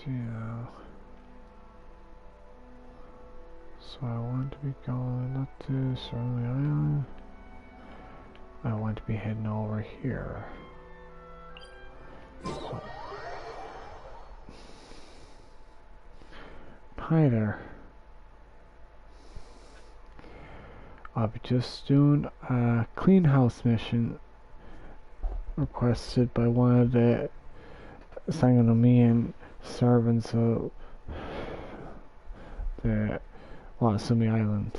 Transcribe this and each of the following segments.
Yeah. So I want to be going up to Surly Island. I want to be heading over here. So. Hi there. I'll be just doing a clean house mission requested by one of the Sangonomian servants of the Wasumi Island.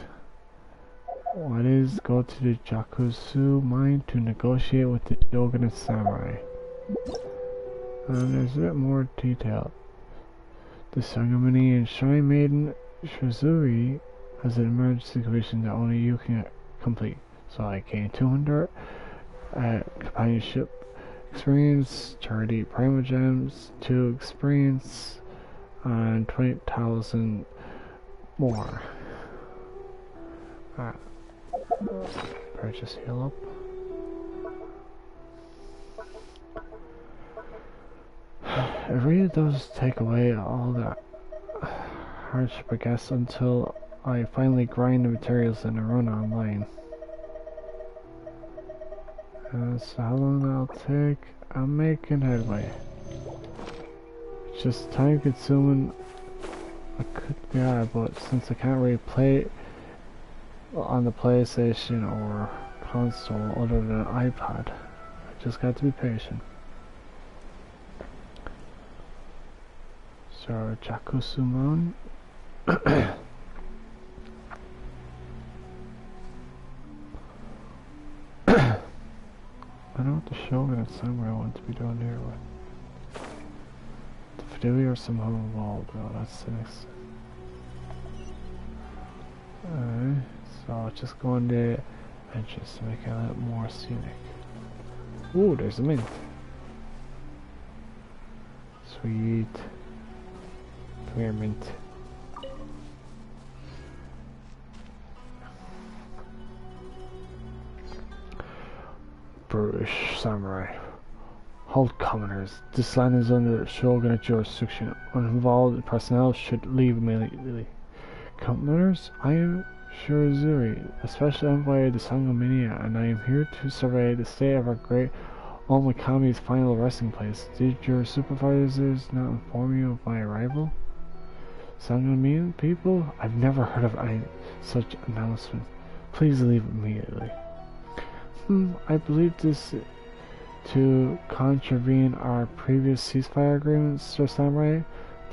What is go to the Jakusu mine to negotiate with the Shogunate samurai. And there's a bit more detail. The Sangonomian Shrine Maiden Shizuri has an emergency commission that only you can complete. So I gain 200 companionship experience, 30 prima gems, 2 experience, and 20,000 more. Purchase heal up. It really does take away all that hardship, I guess, until I finally grind the materials and run online. So how long that'll take? I'm making headway. It's just time consuming. I could, yeah, but since I can't really play it on the PlayStation or console other than iPad, I just got to be patient. So Jakusumon. I know what the Shogunate samurai want to be doing here with. The Fidelia are somehow involved. Oh, that's the next. So just go in the entrance to make it a little more scenic. Ooh, there's a mint. Sweet. Come here, mint. British samurai. Hold commoners. This land is under Shogunate jurisdiction. Uninvolved personnel should leave immediately. Commoners, I am Shirazuri, a special envoy of the Sangominia, and I am here to survey the state of our great Omikami's final resting place. Did your supervisors not inform you of my arrival? Sangomian people? I've never heard of any such announcement. Please leave immediately. I believe this to contravene our previous ceasefire agreements, Sir Samurai.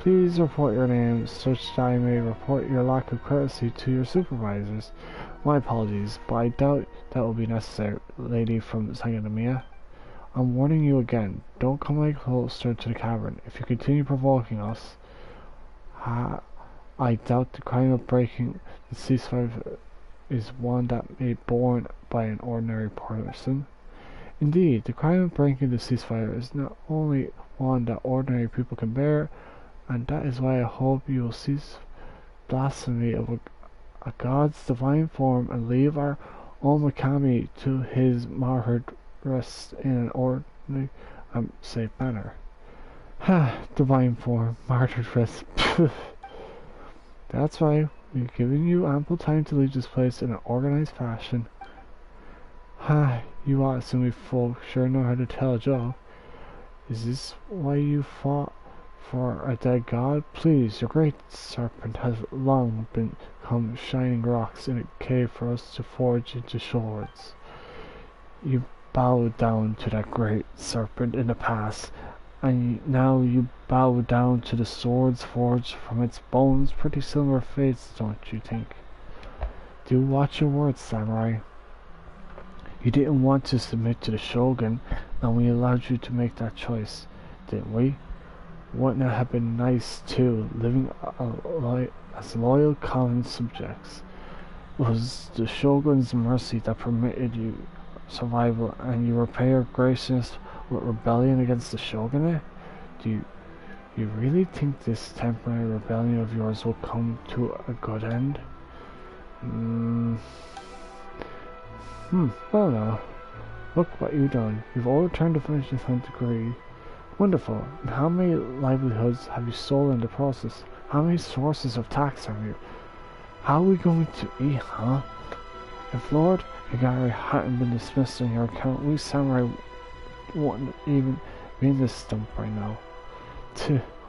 Please report your names, such that I may report your lack of courtesy to your supervisors. My apologies, but I doubt that will be necessary, lady from Sangonomiya. I'm warning you again, don't come any closer to the cavern. If you continue provoking us, I doubt the crime of breaking the ceasefire is one that may be borne by an ordinary person. Indeed, the crime of breaking the ceasefire is not only one that ordinary people can bear, and that is why I hope you will cease blasphemy of a god's divine form and leave our Omikami to his martyred rest in an ordinary and safe manner. Ha! Divine form, martyred rest. That's right. We've given you ample time to leave this place in an organized fashion. Ha! You Asumi folk sure know how to tell a joke. Is this why you fought for a dead god? Please, your great serpent has long become shining rocks in a cave for us to forge into swords. You bowed down to that great serpent in the past, and now you bow down to the swords forged from its bones. Pretty similar fates, don't you think? Do watch your words, samurai. You didn't want to submit to the shogun, and we allowed you to make that choice, didn't we? Wouldn't it have been nice, too, living as loyal common subjects? It was the shogun's mercy that permitted you survival, and you repay your graciousness with rebellion against the shogunate? Do you really think this temporary rebellion of yours will come to a good end? Well now, look what you've done. You've overturned the Finishing degree Wonderful. And how many livelihoods have you stolen in the process? How many sources of tax have you? How are we going to eat, huh? If Lord Higari hadn't been dismissed on your account, we samurai wouldn't even be in this stump right now.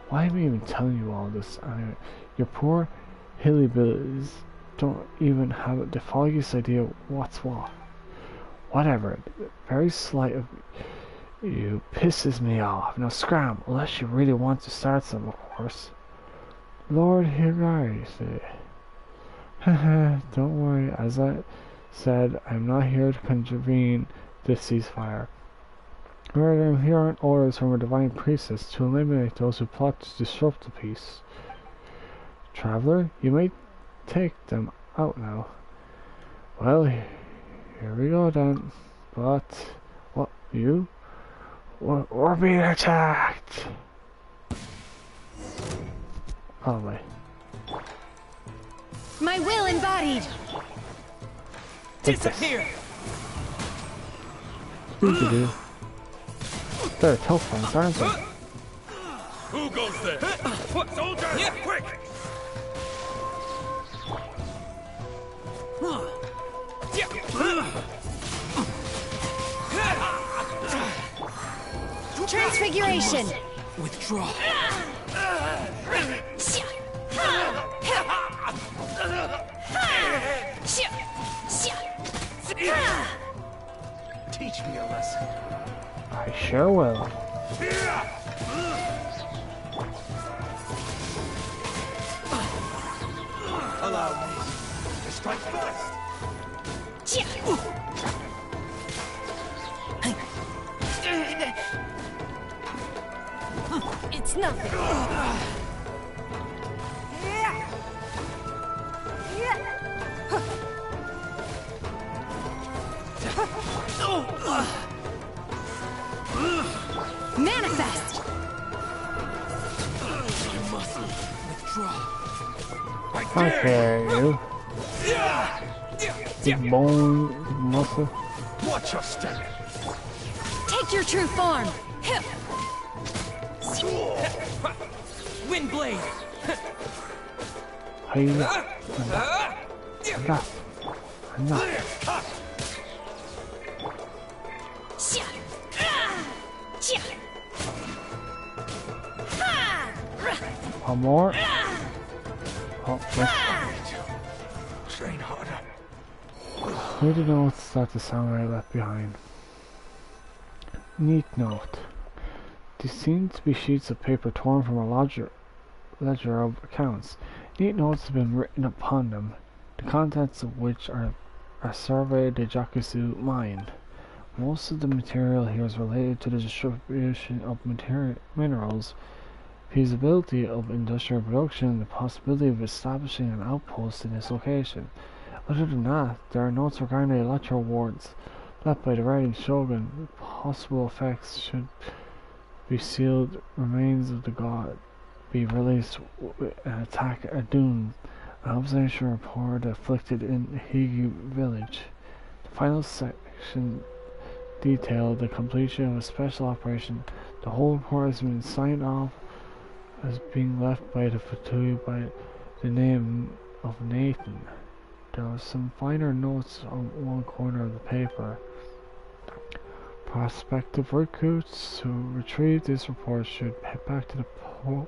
Why am I even telling you all this anyway? Your poor hillbillies don't even have the foggiest idea what's what. Whatever, very slight of you pisses me off. Now scram, unless you really want to start some, of course. Lord Higari said, haha, don't worry, as I said, I'm not here to contravene this ceasefire. Rather, I'm here on orders from a divine priestess to eliminate those who plot to disrupt the peace. Traveler, you may take them out now. Well, here we go then. But, what, you? We're being attacked! Oh, wait. My will embodied! Disappear! Doo-doo-doo. They're tough ones, aren't they? Who goes there? Soldier! Yeah, quick! Transfiguration! Withdraw. Teach me a lesson. I sure will. Allow me to strike first. It's nothing. Manifest! You must withdraw. Okay, you. Big bone, big muscle. Watch your step. Take your true form! Wind blade. Hiya. Enough. Enough. One more. Oh, yes. Train harder. Read the notes that the samurai left behind. Neat note. These seem to be sheets of paper torn from a ledger of accounts. Neat notes have been written upon them, the contents of which are a survey de Jakusu mine. Most of the material here is related to the distribution of minerals, feasibility of industrial production, and the possibility of establishing an outpost in this location. Other than that, there are notes regarding the electoral wards left by the writing shogun. Possible effects should be sealed remains of the god be released and attack at Dune. An observation report afflicted in Higi village. The final section detailed the completion of a special operation. The whole report has been signed off as being left by the Fatui by the name of Nathan. There are some finer notes on one corner of the paper. Prospective recruits who retrieve this report should head back to the port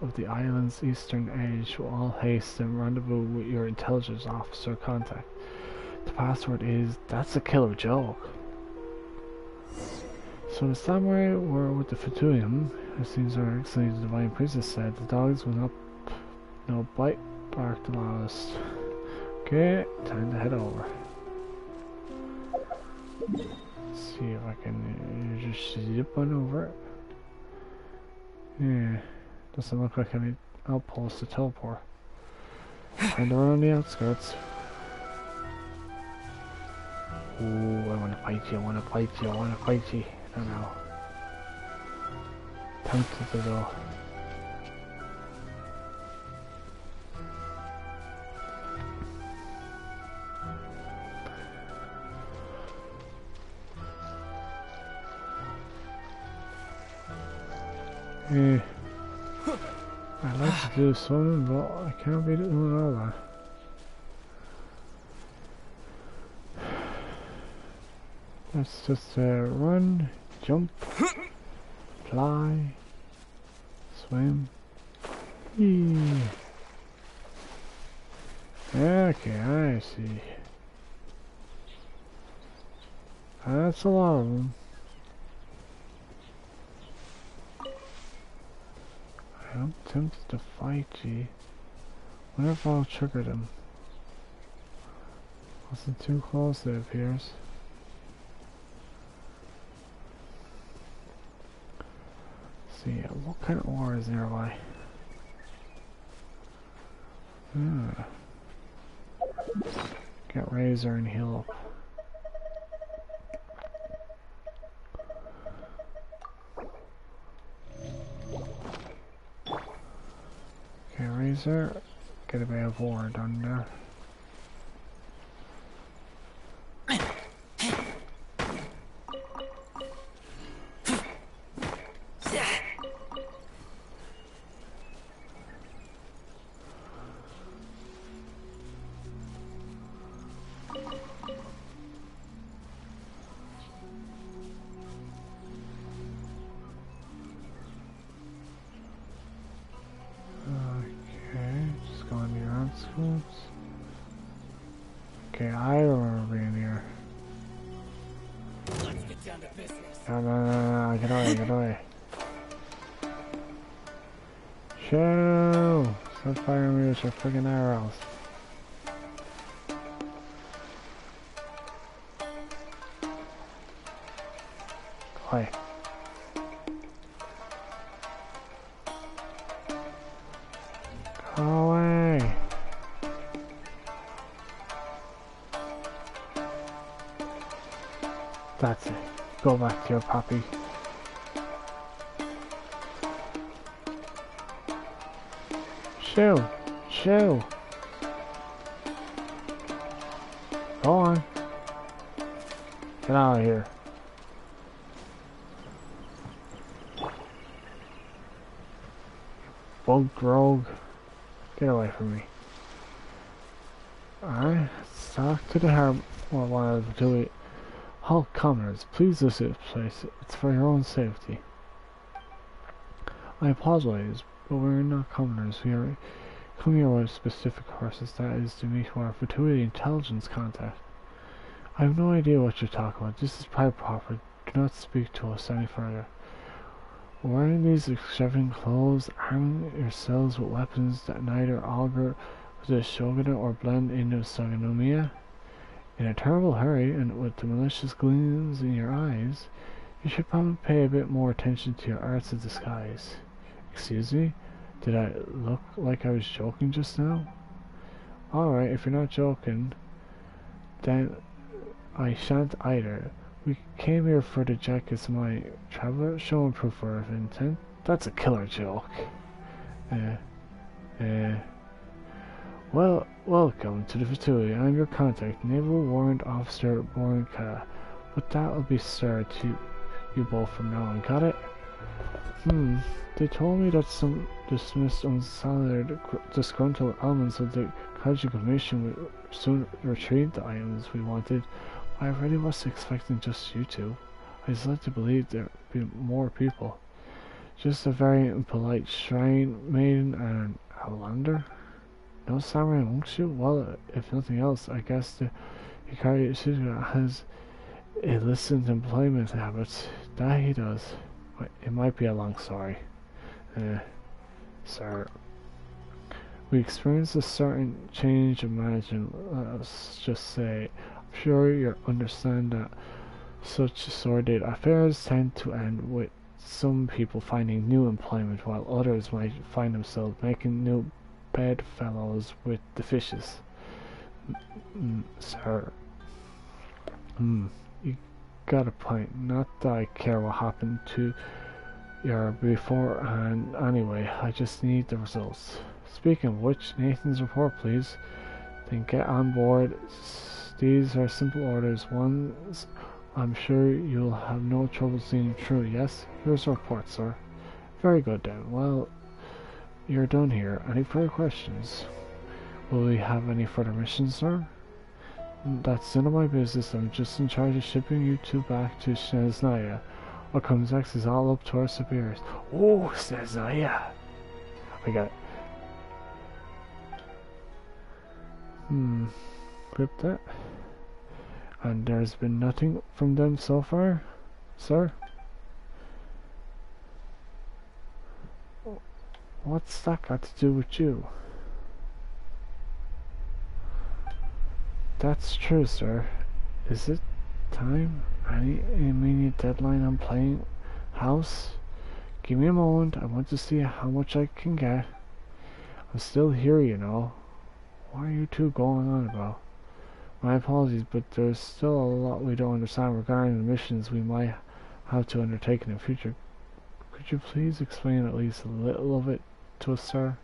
of the island's eastern edge with all haste and rendezvous with your intelligence officer contact. The password is, that's a killer joke. So the samurai were with the Fatui. As seems our excellent the divine priestess said, the dogs will not no bite bark the loudest. Okay, time to head over. See if I can just zip on over it. Yeah, doesn't look like any outpost to teleport. And around the outskirts. Ooh, I wanna fight you, I wanna fight you, I wanna fight you. I don't know. Tempted to go. Eh. I'd like to do swimming, but I can't be doing all that. Let's just run, jump, fly, swim. Yee. Okay, I see. That's a lot of them. I'm tempted to fight you. Wonder if I'll trigger them. Wasn't too close, it appears. Let's see, what kind of ore is nearby? Get Razor and heal up. Okay, Razor, get a bit of ore done there. Okay, I remember being here. Let's get down to business. No, get away, get away. Shoo! Stop firing me with your friggin' arrows. Go away. Go away! That's it. Go back to your puppy. Shoo! Shoo! Go on. Get out of here. Bug rogue. Get away from me. Alright, let's talk to the harm. Well, one of the two. All commoners, please visit this place. It's for your own safety. I apologize, but we're not commoners. We are coming here with specific courses, that is to meet our fortuity intelligence contact. I have no idea what you're talking about. This is private property. Do not speak to us any further. Wearing these extravagant clothes, arming yourselves with weapons that neither augur with the shogunate or blend into Sagonomiya, in a terrible hurry and with the malicious gleams in your eyes, you should probably pay a bit more attention to your arts of disguise. Excuse me? Did I look like I was joking just now? Alright, if you're not joking, then I shan't either. We came here for the jackets, my traveler, showing proof of intent. That's a killer joke. Well, welcome to the facility. I'm your contact, Naval Warrant Officer Borinka. But that'll be sir to you both from now on, got it? They told me that some dismissed unsolid disgruntled elements of the Kaiju Commission would soon retrieve the items we wanted. I really was expecting just you two. I just like to believe there'd be more people. Just a very impolite shrine maiden and an outlander? No samurai amongst you? Well, if nothing else, I guess the Hikari Shizuka has illicit employment habits. That he does. It might be a long story. Sir. We experienced a certain change of management, let's just say. I'm sure you understand that such sordid affairs tend to end with some people finding new employment while others might find themselves making new bedfellows with the fishes. Sir. You got a point. Not that I care what happened to your beforehand anyway, I just need the results. Speaking of which, Nathan's report please. Then get on board. These are simple orders, ones I'm sure you'll have no trouble seeing through, yes? Here's the report, sir. Very good then. Well, you're done here. Any further questions? Will we have any further missions, sir? That's none of my business. I'm just in charge of shipping you two back to Snezhnaya. What comes next is all up to our superiors. Oh, Snezhnaya! I got it. Grip that. And there's been nothing from them so far, sir? What's that got to do with you? That's true, sir. Is it time? Any immediate deadline on playing house? Give me a moment. I want to see how much I can get. I'm still here, you know. What are you two going on about? My apologies, but there's still a lot we don't understand regarding the missions we might have to undertake in the future. Could you please explain at least a little of it to us, sir?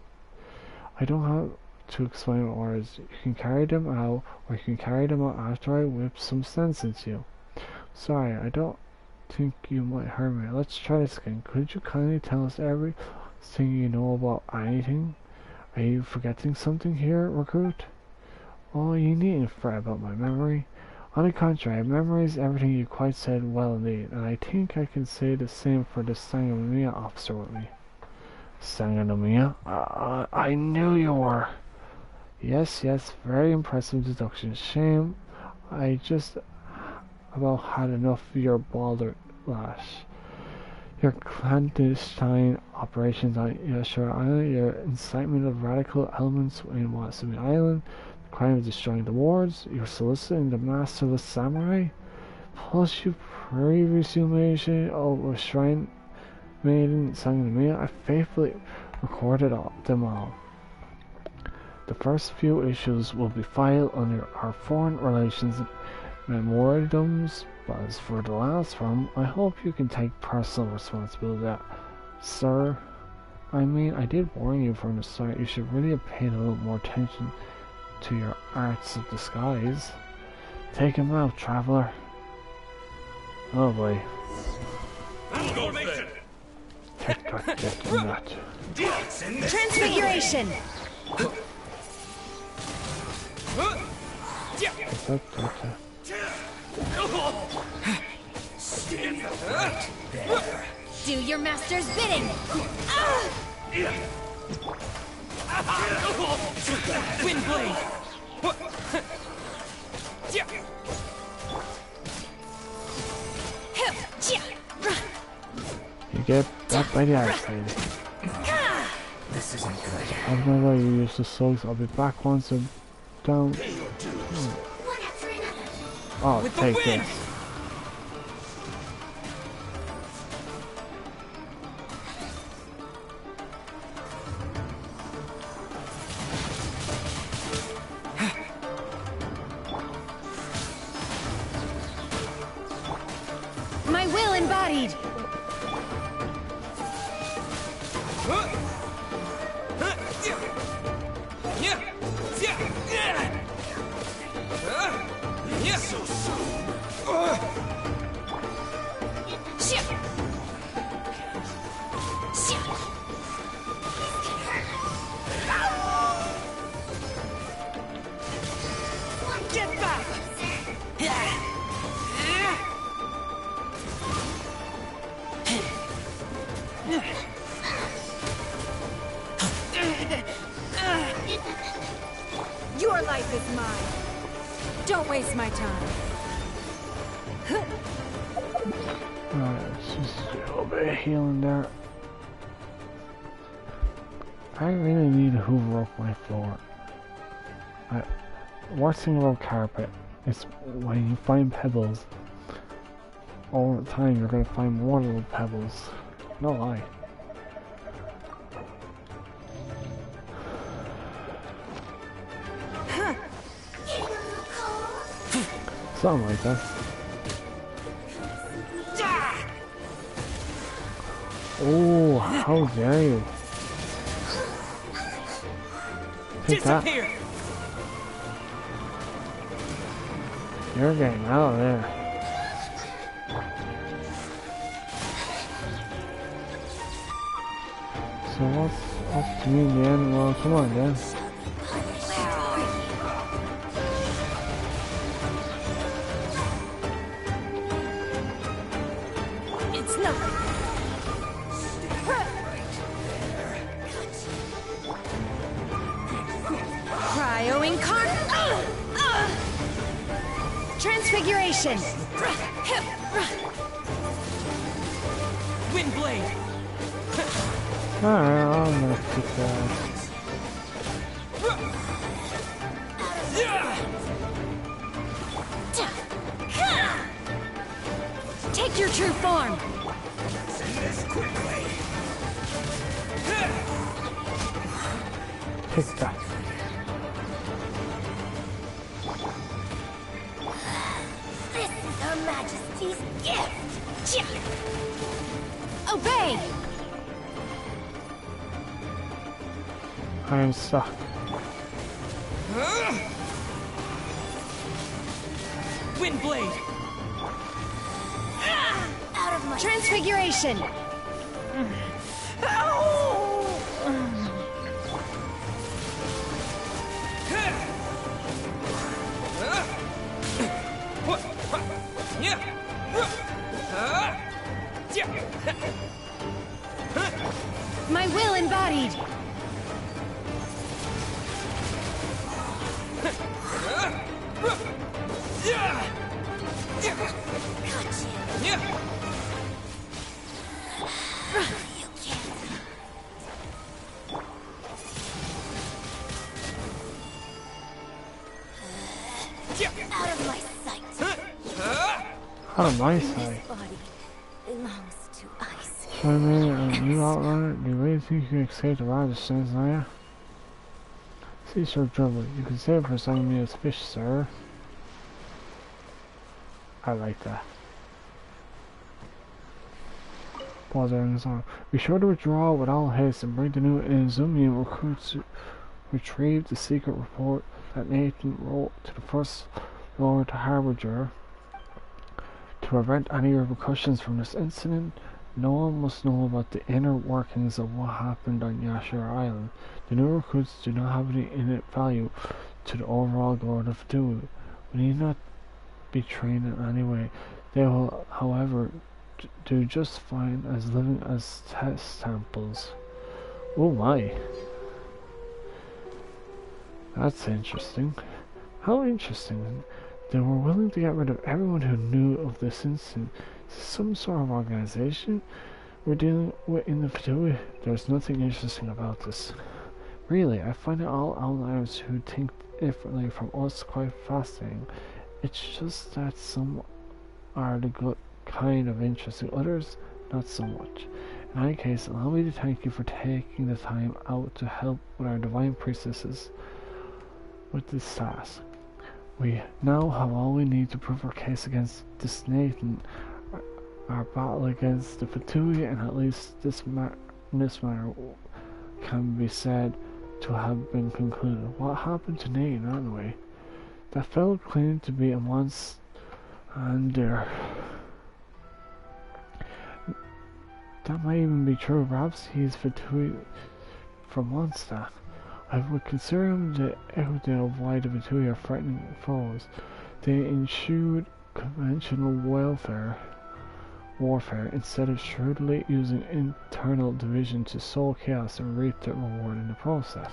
I don't have to explain what words. You can carry them out, or you can carry them out after I whip some sense into you. Sorry, I don't think you might hurt me. Let's try this again. Could you kindly tell us everything you know about anything? Are you forgetting something here, recruit? Oh, you needn't fret about my memory. On the contrary, I memorized everything you quite said well indeed, and I think I can say the same for the Sangonomiya officer with me. Sangonomiya? I knew you were. Yes, very impressive deduction. Shame I just about had enough of your balderdash. Your clandestine operations on Yashura Island, your incitement of radical elements in Watsumi Island, the crime of destroying the wards, your soliciting the masterless samurai, plus you previously mentioned a shrine maiden Sangonomiya. I faithfully recorded them all. The first few issues will be filed under our foreign relations memorandums, but as for the last one, I hope you can take personal responsibility for that, sir. I mean, I did warn you from the start. You should really have paid a little more attention to your arts of disguise. Take him out, traveler. Oh boy. Take that. Transfiguration! Stand right there. Do your master's bidding! Wind blade! You get that by the ice lady. This isn't good. I don't know why you use the slugs. I'll be back once I'm down. Oh, With the take wind! this. My will embodied! So soon. Get back! Your life is mine! Don't waste my time. Alright, let's just do a little bit of healing there. I really need to hoover up my floor. Worst thing about carpet is when you find pebbles, over time you're going to find more little pebbles. No lie. Something like that. Oh, how dare you! Take that. Disappear! You're getting out of there. So what's up to me in the end? Well, come on then. Where are you? It's nothing. Cryo incarnate. Transfiguration. Wind blade. Alright, I'm gonna kick that. Take your true form. Kick that. This is Her Majesty's gift. Obey. I am stuck. Wind blade. Out of my transfiguration. My will embodied. Out of my sight. Out of my sight. Body belongs to ice. So I mean, you outrunner, do you really think you can escape the resistance, are you? See, Sir Dribble, you can save for sending me as fish, sir. I like that. Pause everything's on. Be sure to withdraw with all haste and bring the new Izumian recruits to retrieve the secret report that Nathan wrote to the First Lord Harbinger. To prevent any repercussions from this incident, no one must know about the inner workings of what happened on Yashar Island. The new recruits do not have any innate value to the overall guard of Dewey. We need not be trained in any way. They will, however, do just fine as living as test samples. Oh my. That's interesting. How interesting. They were willing to get rid of everyone who knew of this incident. Some sort of organization we're dealing with in the Fatui. There's nothing interesting about this. Really, I find it all outliers who think differently from us quite fascinating. It's just that some are the good kind of interesting, others not so much. In any case, allow me to thank you for taking the time out to help with our divine priestesses with this task. We now have all we need to prove our case against this Nathan, our battle against the Fatui, and at least this matter can be said to have been concluded. What happened to Nathan anyway? That fellow claimed to be a monster, and that might even be true. Perhaps he's Fatui for monster. I would consider him the equity of why the Fatui are frightening foes. They eschewed conventional warfare instead of shrewdly using internal division to sow chaos and reap the reward in the process.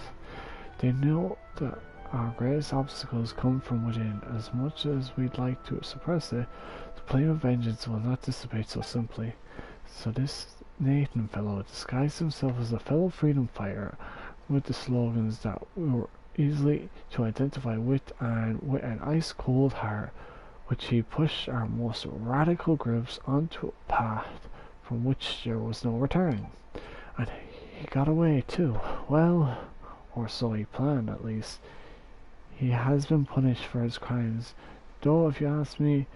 They know that our greatest obstacles come from within. As much as we'd like to suppress it, the flame of vengeance will not dissipate so simply. So this Nathan fellow disguised himself as a fellow freedom fighter with the slogans that we were easily to identify with, and with an ice-cold heart, which he pushed our most radical groups onto a path from which there was no returning. And he got away too. Well, or so he planned at least. He has been punished for his crimes, though if you ask me,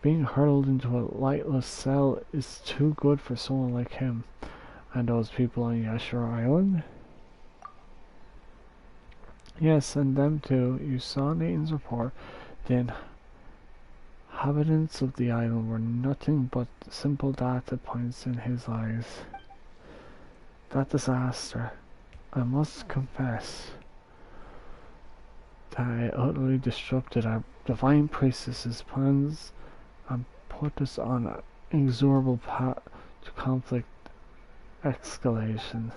being hurled into a lightless cell is too good for someone like him. And those people on Yashar Island? Yes, and them too. You saw Nathan's report. The inhabitants of the island were nothing but simple data points in his eyes. that disaster, I must confess that it utterly disrupted our divine priestess's plans and put us on an inexorable path to conflict escalation.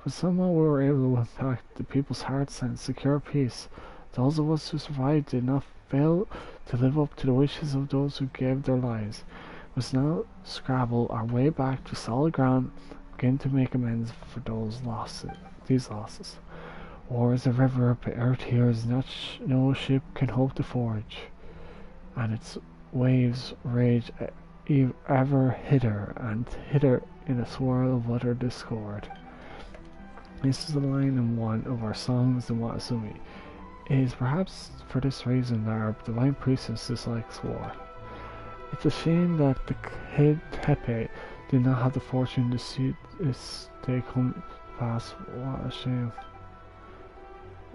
But somehow we were able to impact the people's hearts and secure peace. Those of us who survived did not fail to live up to the wishes of those who gave their lives. We must now scrabble our way back to solid ground, begin to make amends for these losses. War is a river of bitter tears no ship can hope to forge, and its waves rage ever hither and hither in a swirl of utter discord. This is a line in one of our songs in Watasumi. It is perhaps for this reason that our divine priestess dislikes war. It's a shame that the kid Tepe did not have the fortune to see this day come past. What a shame.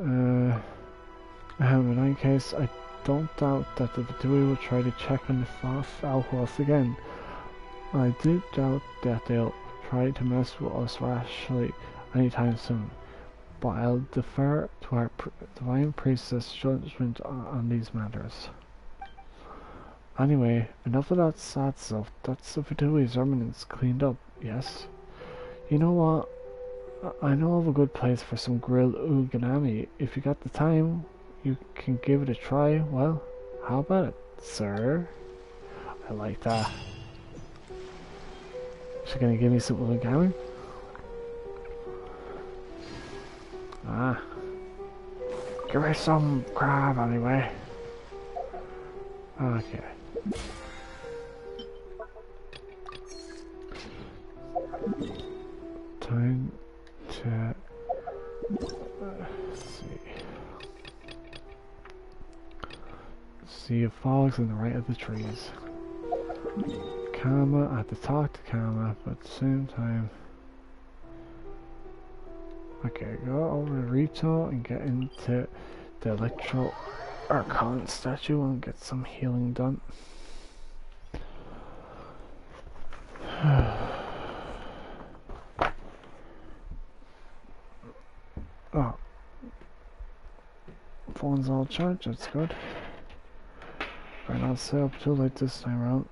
In any case, I don't doubt that the Vidui will try to check on the Falhos again. I do doubt that they'll try to mess with us rashly anytime soon, but I'll defer to our divine priestess' judgment on these matters. Anyway, enough of that sad stuff. That's the Vidui's remnants cleaned up, yes? You know what? I know of a good place for some grilled uganami. If you got the time, you can give it a try. Well, how about it, sir? I like that. She gonna give me some uganami? Ah. Give me some crab anyway. Okay. Time to see a fogs on the right of the trees. Kama, I have to talk to Kama, but at the same time. Okay, go over to Rito and get into the Electro Archon statue and get some healing done. Oh. Phone's all charged, that's good. Better not stay up too late this time around.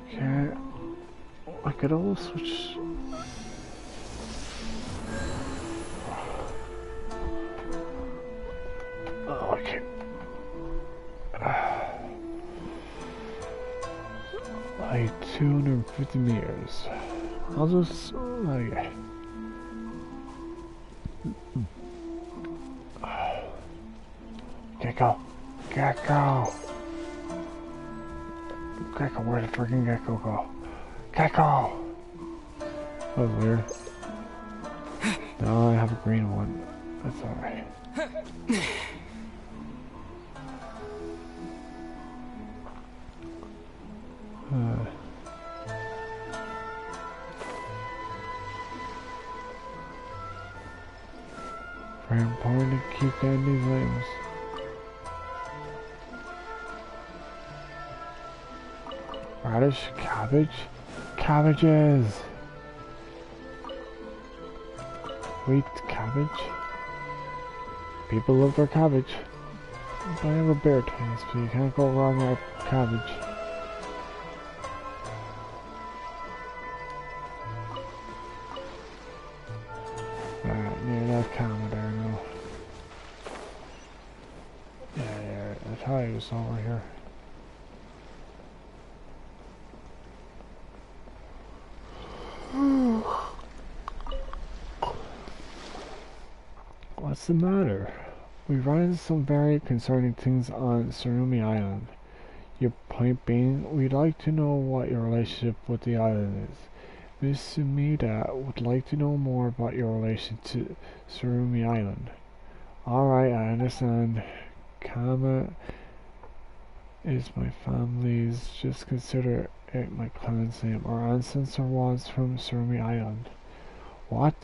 Okay. I could always switch. Oh, okay. Like 250 meters. I'll just. Okay. Gecko! Gecko! Gecko, where did the freaking gecko go? Gecko! That was weird. No, I have a green one. That's alright. Very important to keep getting these items. Radish, cabbage, cabbages. Wheat, cabbage. People love their cabbage. But I have a bear taste, but you can't go wrong with cabbage. Near that camera there now. Yeah, I thought it was over here. What's the matter? We run into some very concerning things on Surumi Island. Your point being, we'd like to know what your relationship with the island is. Miss Sumida would like to know more about your relation to Surumi Island. Alright, I understand. Kama is my family's, just consider it my clan's name. Our ancestor was from Surumi Island. What?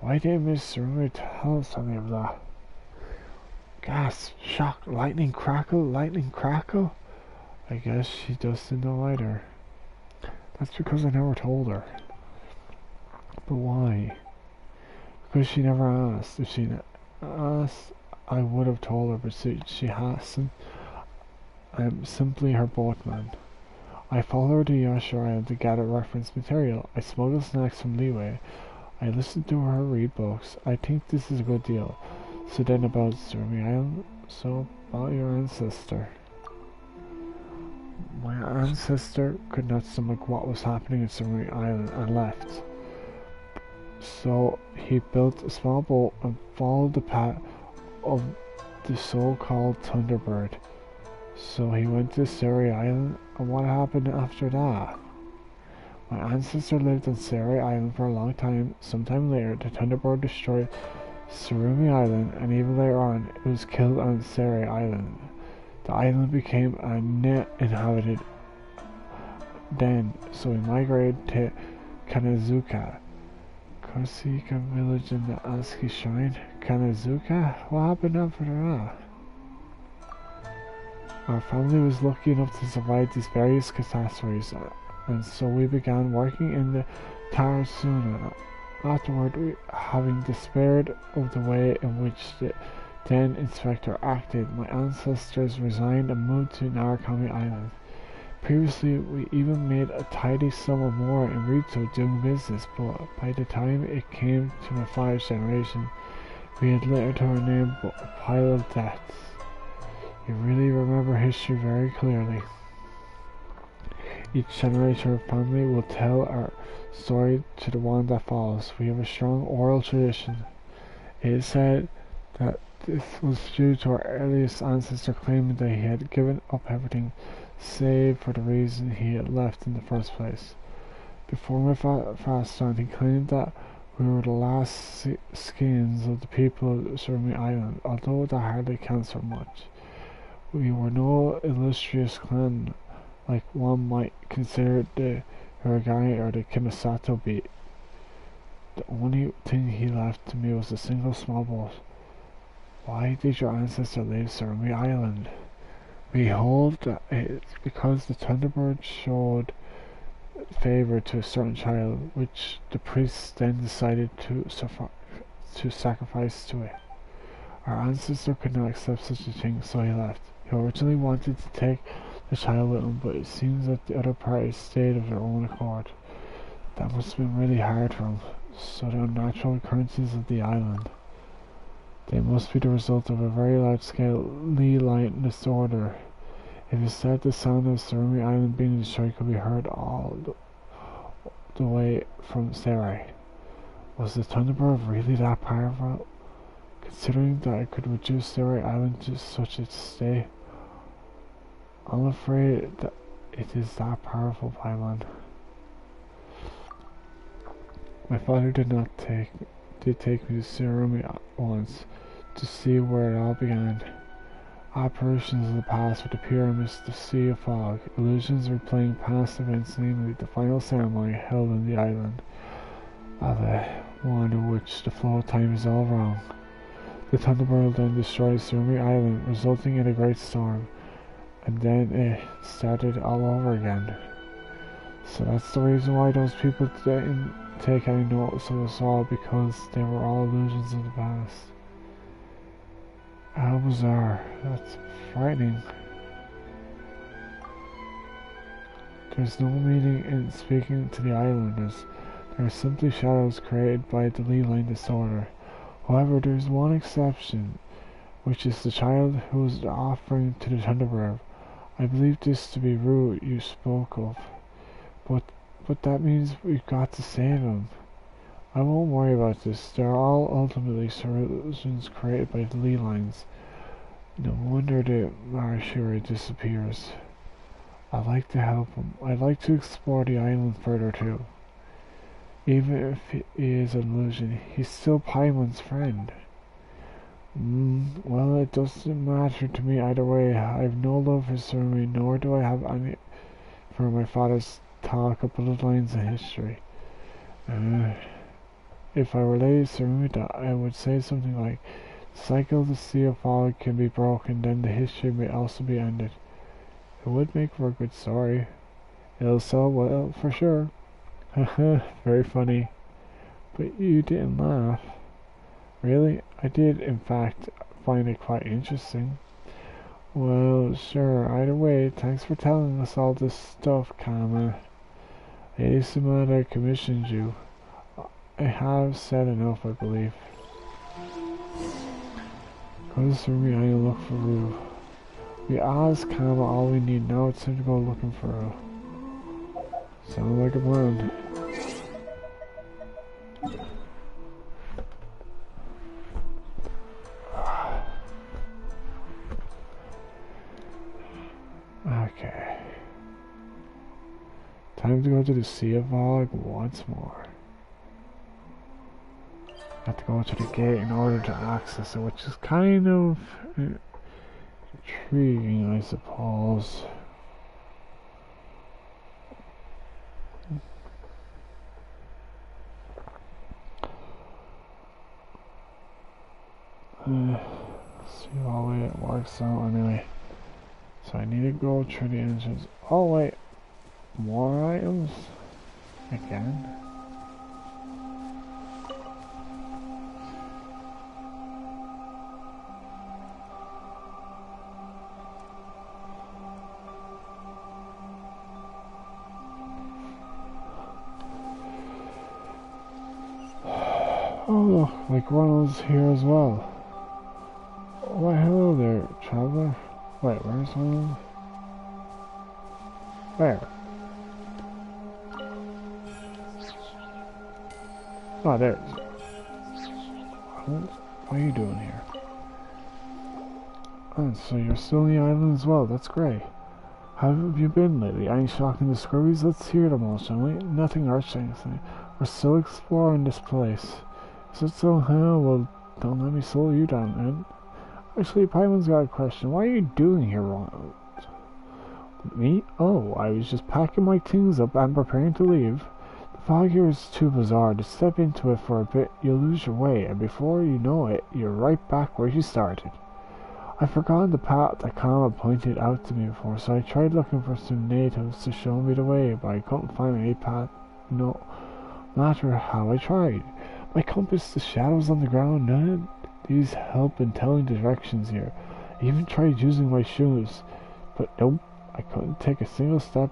Why didn't Miss Surumi tell us any of that? Gas, shock, lightning crackle, lightning crackle? I guess she just didn't know either. That's because I never told her. But why? Because she never asked. If she asked, I would have told her, but she hasn't. I'm simply her boatman. I followed her to Yasha Island to gather reference material. I smuggled snacks from Leeway. I listened to her read books. I think this is a good deal. So then about Surmi Island. So about your ancestor. My ancestor could not stomach what was happening at Surmi Island and left. So he built a small boat and followed the path of the so-called Thunderbird. So he went to Seri Island, and what happened after that? My ancestor lived on Seri Island for a long time. Sometime later, the Thunderbird destroyed Surumi Island, and even later on, it was killed on Seri Island. The island became uninhabited then, so we migrated to Kanazuka. Kosika village in the Aski Shrine. Kanazuka? What happened after that? Our family was lucky enough to survive these various catastrophes, and so we began working in the Tarasuna. Afterward, having despaired of the way in which the then inspector acted, my ancestors resigned and moved to Narukami Island. Previously, we even made a tidy sum or more in Rito doing business, but by the time it came to my father's generation, we had little to our name but a pile of debts. You really remember history very clearly. Each generation of family will tell our story to the one that follows. We have a strong oral tradition. It is said that this was due to our earliest ancestor claiming that he had given up everything save for the reason he had left in the first place. Before my fast on, he claimed that we were the last skins of the people of Surmi Island, although that hardly counts for much. We were no illustrious clan like one might consider the Hiragane or the Kimasato beat. The only thing he left to me was a single small boat. Why did your ancestor leave Surmi Island? We hold that it's because the Thunderbird showed favor to a certain child, which the priests then decided to sacrifice to it. Our ancestor could not accept such a thing, so he left. He originally wanted to take the child with him, but it seems that the other parties stayed of their own accord. That must have been really hard for him. So the unnatural occurrences of the island. They must be the result of a very large-scale lee-line disorder. If you said the sound of Surumi Island being destroyed could be heard all the way from Sarai. Was the Thunderbird really that powerful? Considering that it could reduce Sarai Island to such a state, I'm afraid that it is that powerful, Paimon. My father did take me to Surumi once to see where it all began. Apparitions of the past would appear amidst the sea of fog, illusions replaying past events, namely the final ceremony held on the island, the one in which the flow of time is all wrong. The Thunderbird then destroyed Surumi Island, resulting in a great storm, and then it started all over again. So that's the reason why those people didn't take any notice of us all, because they were all illusions of the past. How bizarre. That's frightening. There's no meaning in speaking to the islanders. They are simply shadows created by the lee-line disorder. However, there is one exception, which is the child who was the offering to the Thunderbird. I believe this to be Rue you spoke of, but that means we've got to save him. I won't worry about this. They're all ultimately solutions created by the lee lines. No wonder the Marshura disappears. I'd like to help him. I'd like to explore the island further too. Even if he is an illusion, he's still Paimon's friend. Well, it doesn't matter to me either way. I have no love for Surmi, nor do I have any for my father's talk of bloodlines and history. If I related Surumi, I would say something like, the cycle of the sea of fog can be broken, then the history may also be ended. It would make for a good story. It'll sell well for sure. Haha, very funny. But you didn't laugh. Really? I did, in fact, find it quite interesting. Well, sure, either way, thanks for telling us all this stuff, Kama. I assume I commissioned you. I have said enough, I believe. Go to Surmi and look for Rue. We asked Kama all we need, now it's time to go looking for Rue. Sounds like a plan. Okay. Time to go to the Sea of Fog once more. Have to go to the gate in order to access it, which is kind of intriguing, I suppose. See how it works out anyway. So I need to go through the entrance. Oh wait, more items? Again? Oh look, like Ronald's here as well. Why hello there, traveler. Wait, where's Ronald? Where? Oh, there. What are you doing here? Oh, so you're still on the island as well, that's great. How have you been lately? Any shocking discoveries? Let's hear them all, shall we? Nothing earth-shattering. We're still exploring this place. Is it so? Huh? Well, don't let me slow you down, man. Actually, Paimon's got a question. What are you doing here, Ronald? Me? Oh, I was just packing my things up and preparing to leave. The fog here is too bizarre. To step into it for a bit, you'll lose your way, and before you know it, you're right back where you started. I've forgotten the path that Kama pointed out to me before, so I tried looking for some natives to show me the way, but I couldn't find any path, no matter how I tried. My compass, the shadows on the ground, none of these help in telling directions here. I even tried using my shoes, but nope, I couldn't take a single step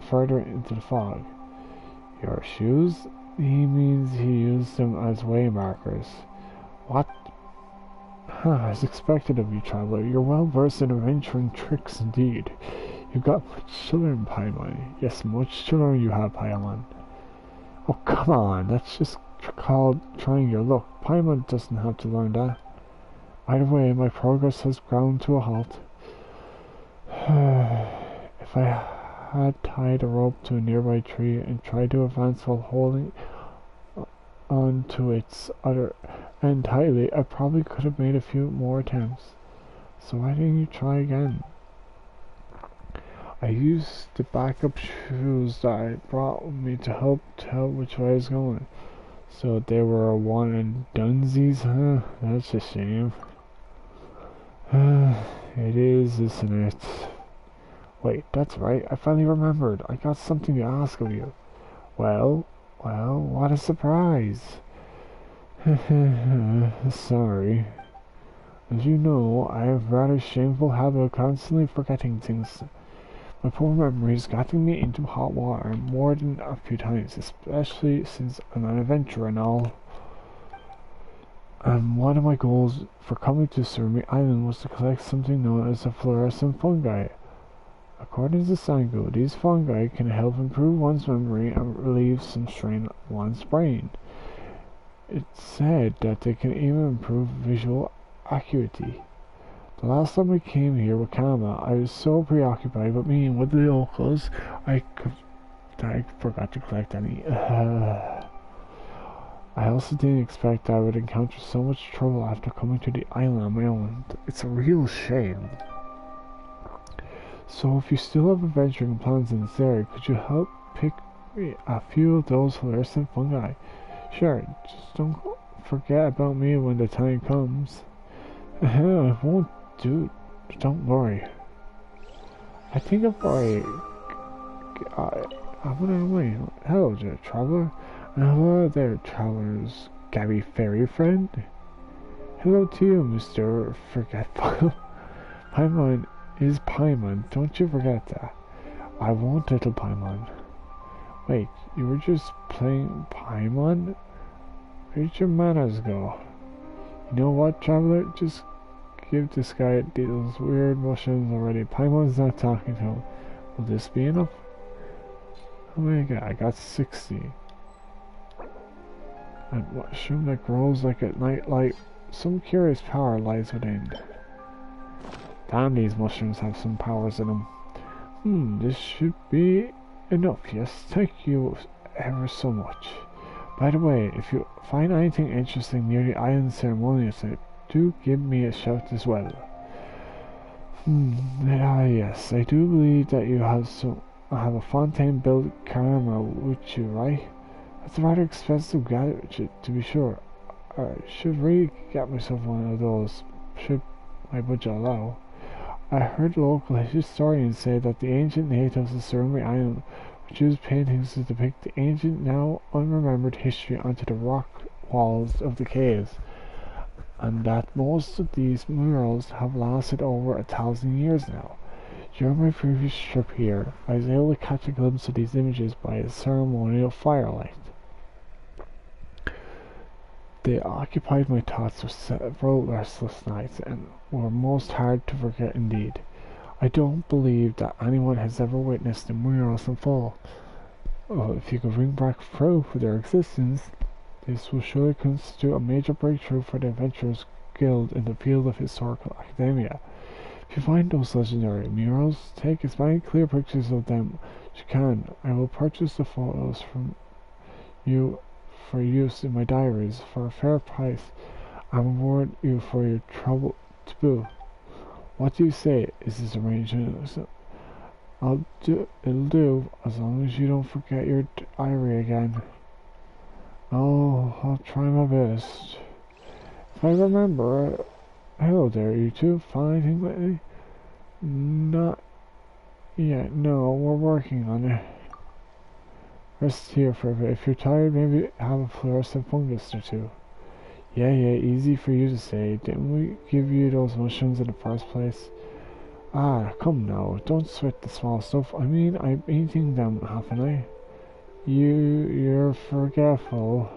further into the fog. Your shoes? He means he used them as way markers. What? As expected of you, traveler, you're well versed in adventuring tricks indeed. You've got much to learn, Paimon. Yes, much to learn you have, Paimon. Oh, come on, that's just called trying your luck. Paimon doesn't have to learn that. Either way, my progress has ground to a halt. If I had tied a rope to a nearby tree and tried to advance while holding on to its other end tightly, I probably could have made a few more attempts. So why didn't you try again? I used the backup shoes that I brought with me to help tell which way I was going. So they were a one and donesies, huh? That's a shame. It is, isn't it? Wait, that's right, I finally remembered. I got something to ask of you. Well, what a surprise. Sorry. As you know, I have a rather shameful habit of constantly forgetting things. My poor memory is getting me into hot water more than a few times, especially since I'm an adventurer and all. And one of my goals for coming to Surmi Island was to collect something known as a fluorescent fungi. According to Sango, these fungi can help improve one's memory and relieve some strain on one's brain. It's said that they can even improve visual acuity. The last time I came here with Kama, I was so preoccupied with meeting with the locals, I forgot to collect any. I also didn't expect I would encounter so much trouble after coming to the island on my own. It's a real shame. So if you still have adventuring plans in this area, could you help pick me a few of those fluorescent fungi? Sure, just don't forget about me when the time comes. I won't do. Don't worry. I think I've already... I'm on my way. Hello there, traveler. And hello there, traveler's Gabby fairy friend. Hello to you, Mr. Forgetful. Paimon is Paimon, don't you forget that. I won't, little Paimon. Wait, you were just playing Paimon? Where'd your manners go? You know what, traveler? Just give this guy those weird mushrooms already. Paimon's not talking to him. Will this be enough? How many I got? I got 60. A mushroom that grows like a nightlight. Some curious power lies within. Damn, these mushrooms have some powers in them. This should be enough. Yes, thank you ever so much. By the way, if you find anything interesting near the island ceremonial site, do give me a shout as well. Yes, I do believe that you have a fontaine-built caramel with you, right? That's a rather expensive gadget, to be sure. I should really get myself one of those, should my budget allow. I heard local historians say that the ancient natives of Surumi Island would use paintings to depict the ancient, now unremembered history onto the rock walls of the caves, and that most of these murals have lasted over 1,000 years now. During my previous trip here, I was able to catch a glimpse of these images by a ceremonial firelight. They occupied my thoughts for several restless nights and were most hard to forget indeed. I don't believe that anyone has ever witnessed the murals in full. If you could bring back proof of their existence, this will surely constitute a major breakthrough for the Adventurers Guild in the field of historical academia. If you find those legendary murals, take as many clear pictures of them as you can. I will purchase the photos from you for use in my diaries for a fair price and reward you for your trouble to boot. What do you say? Is this arrangement? It'll do, as long as you don't forget your diary again. Oh, I'll try my best. If I remember, hello there, you two. Find anything lately? Not yet, no, we're working on it. Rest here for a bit. If you're tired, maybe have a fluorescent fungus or two. Yeah, easy for you to say. Didn't we give you those mushrooms in the first place? Ah, come now, don't sweat the small stuff. I mean, I'm eating them, haven't I? You're forgetful.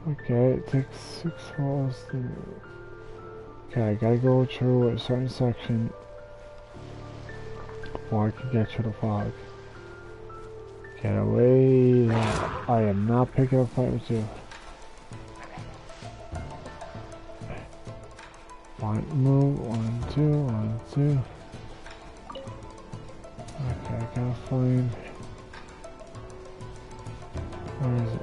Okay, it takes 6 hours to... Okay, I gotta go through a certain section before I can get through the fog. Get away. I am not picking up fight with you. One move, 1, 2, 1, 2. Okay, I gotta find... Where is it?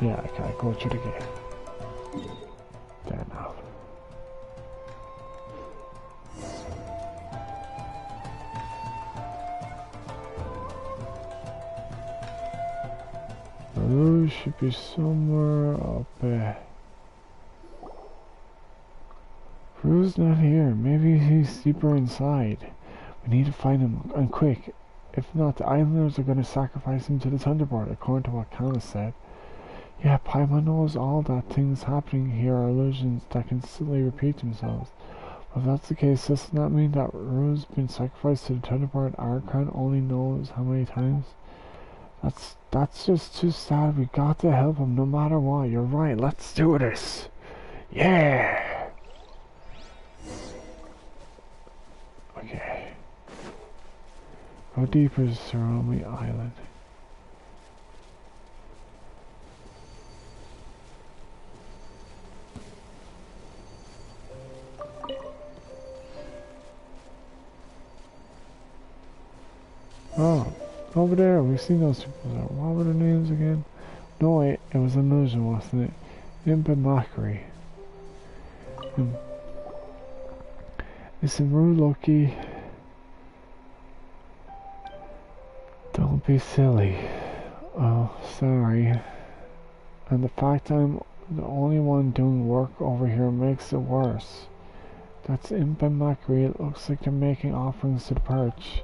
Yeah, I gotta go through the gate. There now. Oh, should be somewhere up there. Rue's not here. Maybe he's deeper inside. We need to find him, and quick. If not, the islanders are going to sacrifice him to the Thunderbird, according to what Kana said. Yeah, Paimon knows all that things happening here are illusions that constantly repeat themselves. But if that's the case, does not mean that Rue's been sacrificed to the Thunderbird? Archon only knows how many times. That's just too sad. We got to help him no matter what. You're right. Let's do this. Yeah. Okay. Go deeper to Surumi Island. Oh, over there, we've seen those people there. What were their names again? No, wait, it was an illusion, wasn't it? Imp and Mockery. Listen, we're lucky. Don't be silly. Oh, sorry. And the fact I'm the only one doing work over here makes it worse. That's Imp and Macri. It looks like they're making offerings to the perch.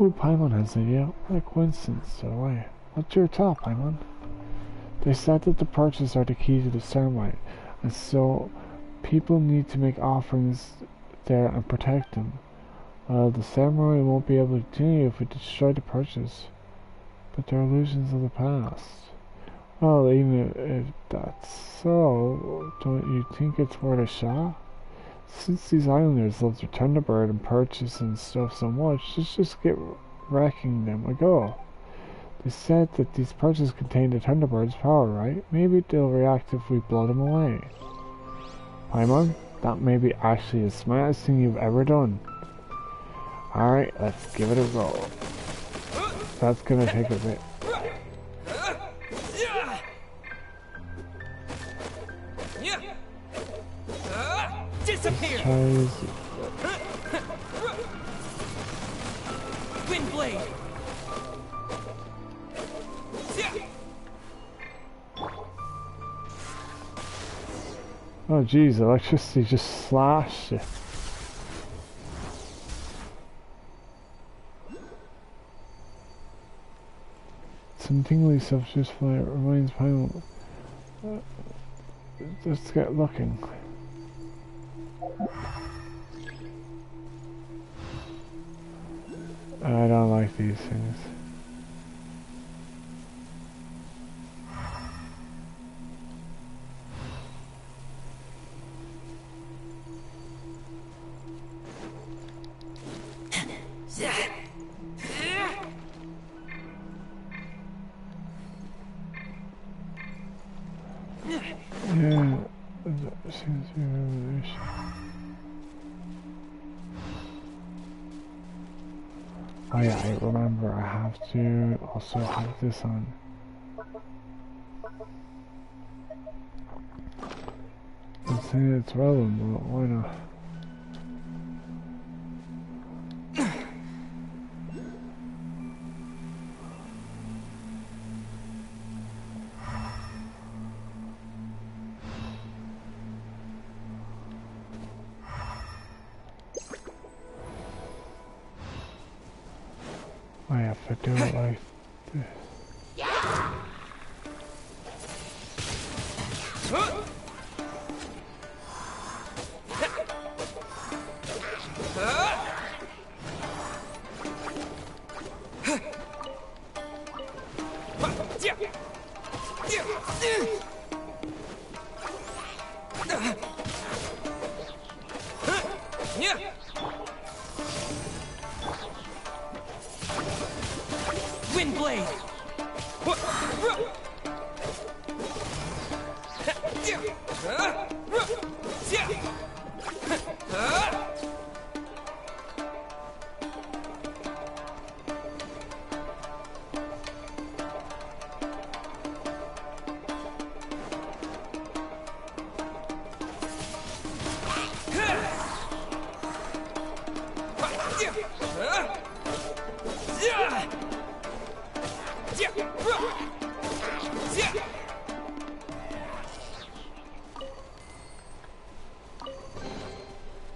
Ooh, Paimon has an idea. What a coincidence, so why? What's your top, Paimon? They said that the perches are the key to the ceremony, and so people need to make offerings there and protect them. Well, the ceremony won't be able to continue if we destroy the perches. But they're illusions of the past. Well, even if that's so, don't you think it's worth a shot? Since these islanders love their Thunderbird and perches and stuff so much, let's just get wrecking them a go. They said that these perches contain the Thunderbird's power, right? Maybe they'll react if we blow them away. Paimon, that may be actually the smartest thing you've ever done. Alright, let's give it a go. That's gonna take a bit. Disappear! Wind blade! Oh jeez, electricity just slashed it. Some tingly stuff just fly. It reminds Paimon. Let's get looking. I don't like these things. Yeah, that seems to be a revolution. Oh yeah, I remember I have to also have this on. I'm saying it's relevant, but why not? I have to do it like this. Wind blade!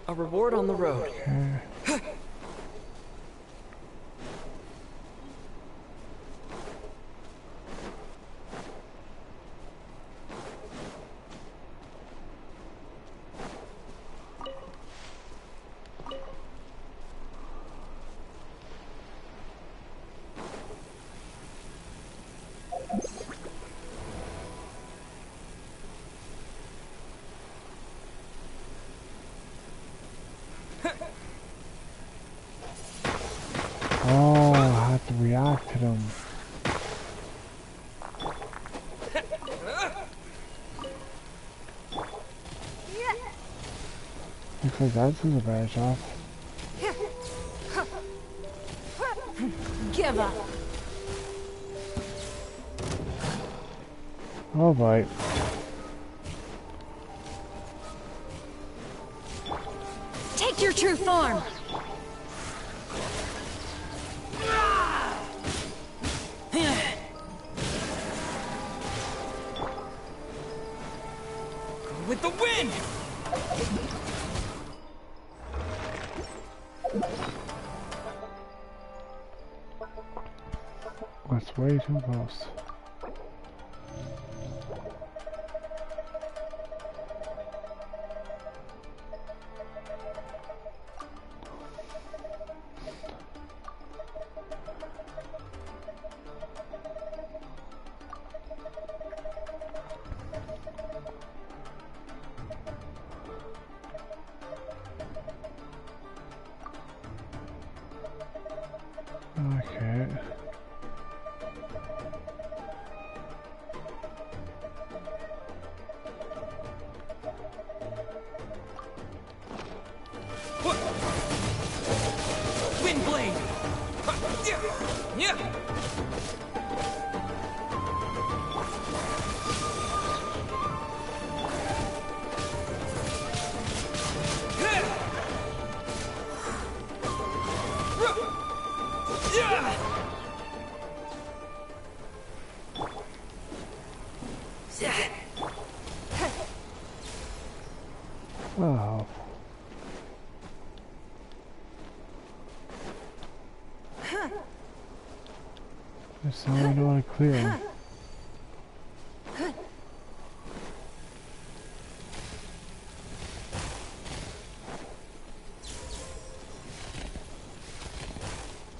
A reward on the road. Oh, I have to react to them. Looks like that's a bad job. Give up. Oh boy. Take your true form. With the wind! That's way too close. Okay. Wind blade! Yeah! Oh. That's all I know how to clear.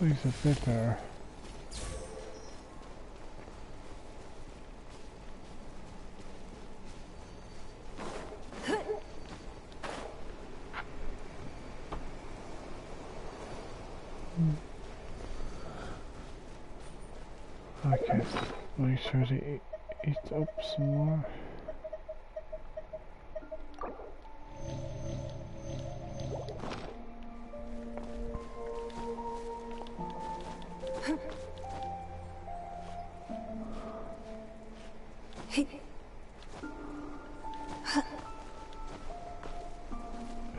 At least a bit there. Okay, make sure to eat up some more.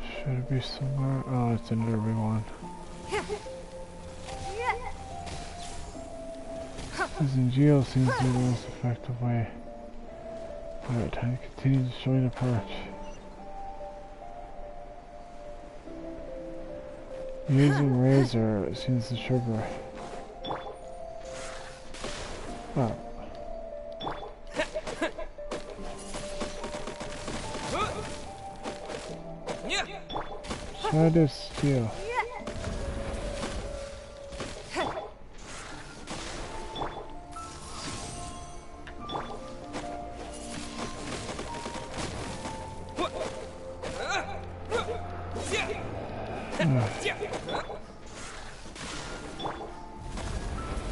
Should it be somewhere? Oh, it's in the big one. Using Geo seems to be the most effective way. Alright, time to continue destroying the perch. Using Razor seems the sugar. Oh. Try this steel.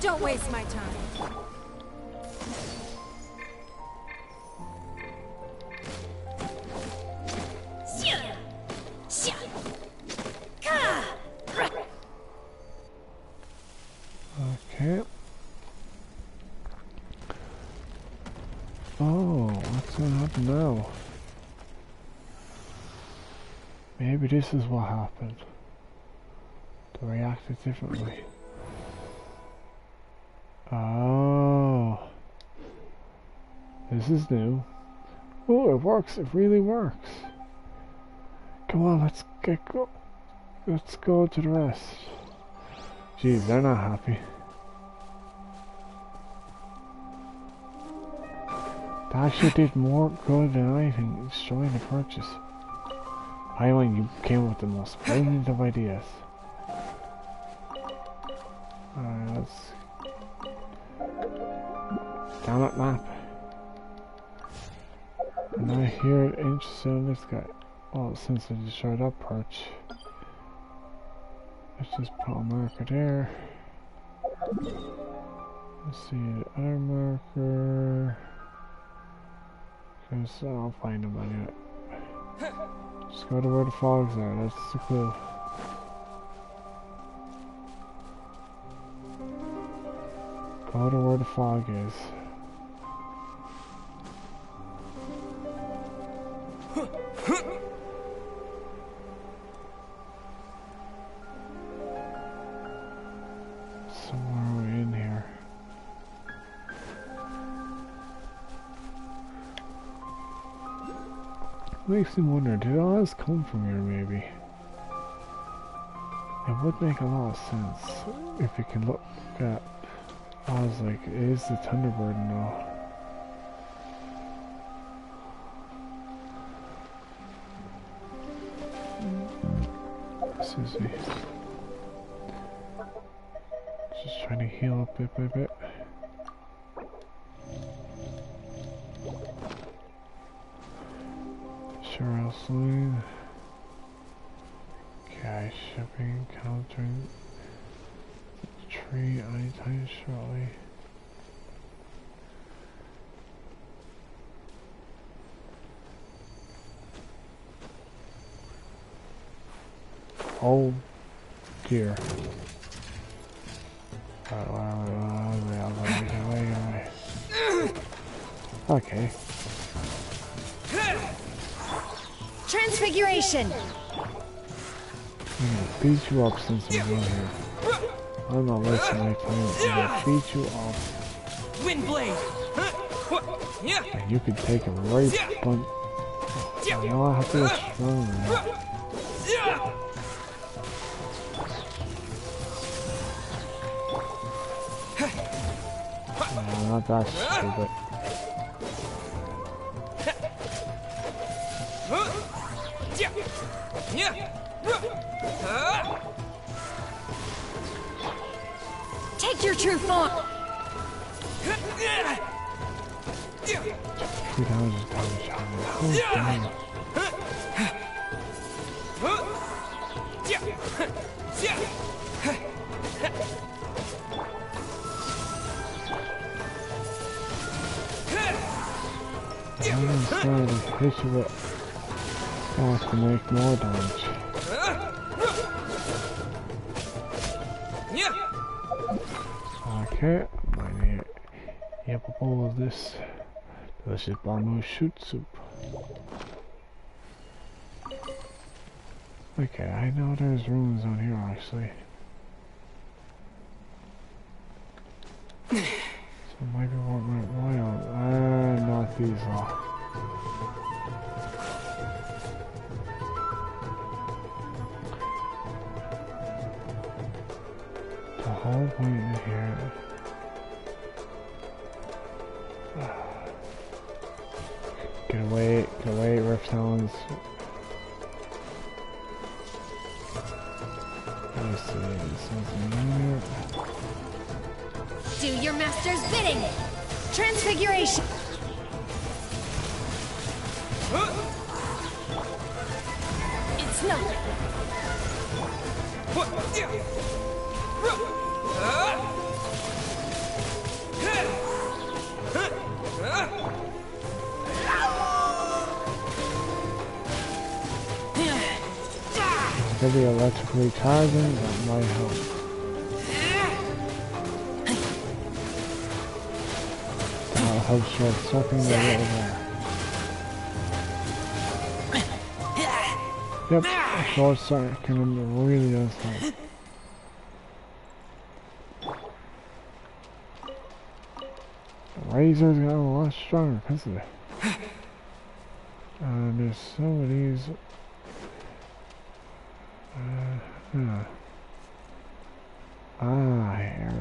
Don't waste my time. Okay. Oh, what's gonna happen now? Maybe this is what happened. They reacted differently. Oh. This is new. Oh, it works. It really works. Come on, let's go. Let's go to the rest. Jeez, they're not happy. That actually did more good than anything destroying the purchase. I mean, you came up with the most brilliant of ideas. Alright, let's... Damn it, map. And I hear interested in this guy. Well, since I destroyed that perch. Let's just put a marker there. Let's see the other marker. Because I'll find him anyway. Just go to where the fogs are, that's the clue. Go to where the fog is. somewhere in here. Makes me wonder, did all this come from here maybe? It would make a lot of sense if you can look at, I was like, it is the Thunderbird now. Excuse me. Just trying to heal up bit by bit. Sure, I'll swing. Okay, shipping, countering tree anytime shortly. Oh dear. Okay. Transfiguration! I'm gonna beat you up since I'm in here. I'm not wasting my time. I'm gonna beat you up. Wind blade. And you can take a right bunch. Now I have to look stronger. No, not that stupid. Take your true form! 3 damage shot. How damn. I'm trying to hit you with fast to make more damage. Okay, I'm going to yap a bowl of this delicious bamboo shoot soup. Okay, I know there's ruins on here actually. So maybe what went wild. Not these all. The whole point in here. Get away, Rift Talons. Let's see, something here. Do your master's bidding! Transfiguration! It's nothing! Could be electrically charging, that might help. That'll help short circuiting a little more. Yep, short circuiting really does help. The razor's got a lot stronger because of it. There's some of these. Here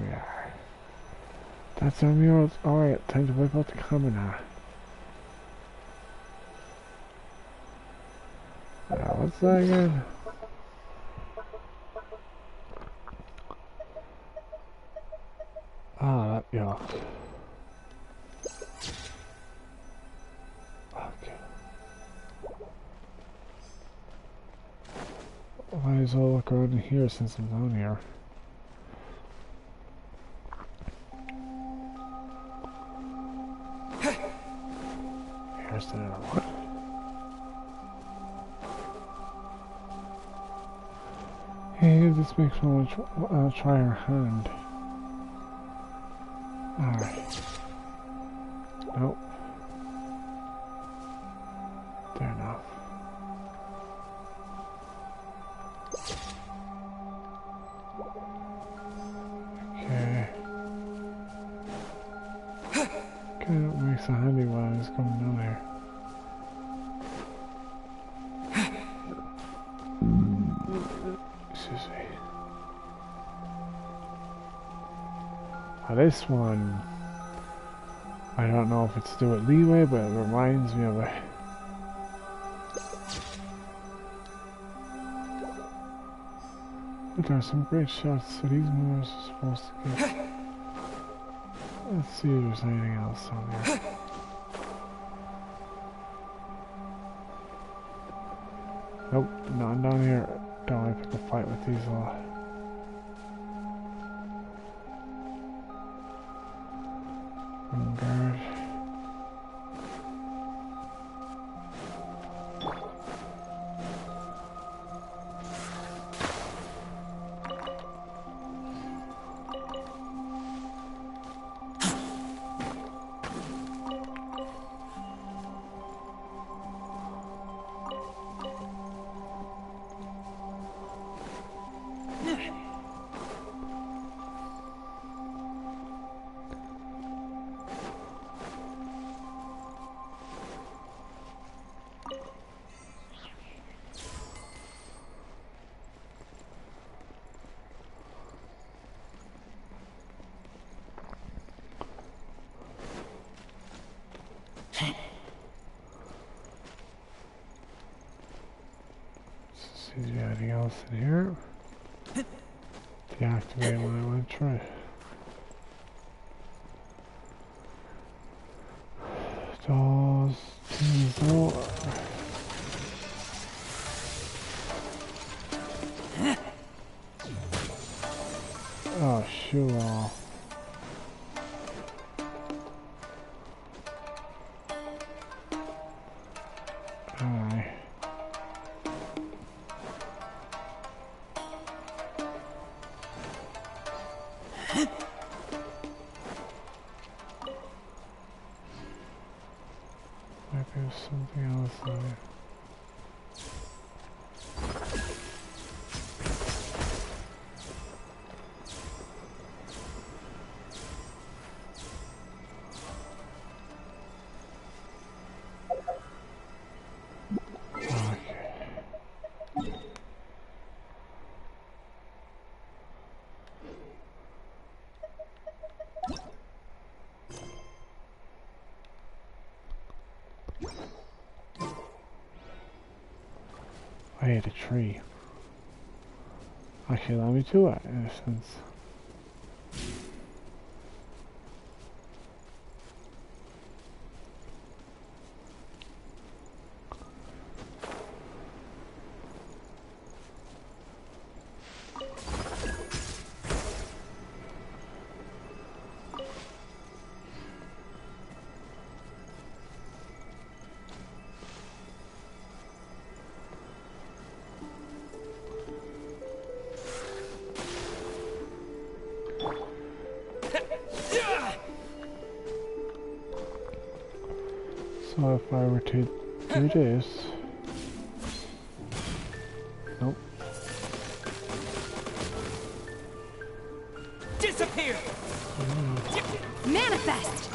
we are. That's our murals. Alright, time to wipe out the common now. What's that again? Yeah. Okay. Might as well look around here since I'm down here. Here's the other one. Hey, this makes me want to try our hand. Alright. Nope. There now. Okay. It makes a handy when I was coming down here. Excuse me. Now this one, I don't know if it's to do with leeway, but it reminds me of it. But there are some great shots, so these moves are supposed to get. Let's see if there's anything else on here. Nope, not down here. Don't I pick a fight with these lot. Guard. Is there anything else in here? Deactivate when I want to try. Dolls, diesel. Oh, shoot off. Alright. Maybe there's something else on it. I hit a tree. Actually, let me do it in a sense. So if I were to do this, nope. Disappear! Manifest!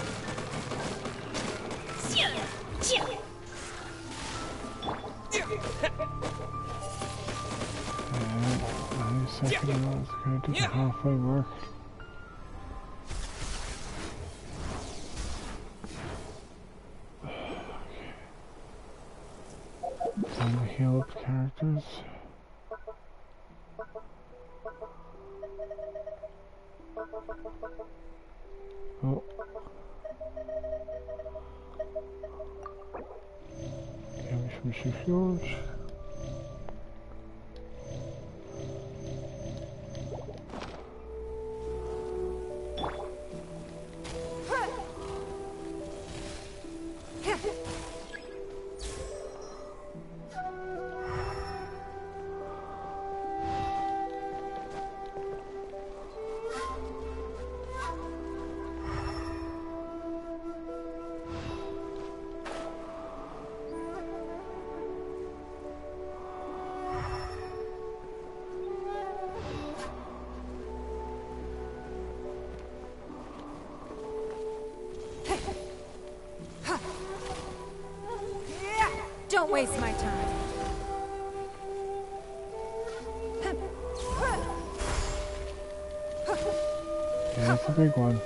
And any second now it's going to do the halfway mark. Time to heal up characters. Oh. Damage from shield. waste my time. Yeah, that's a big one.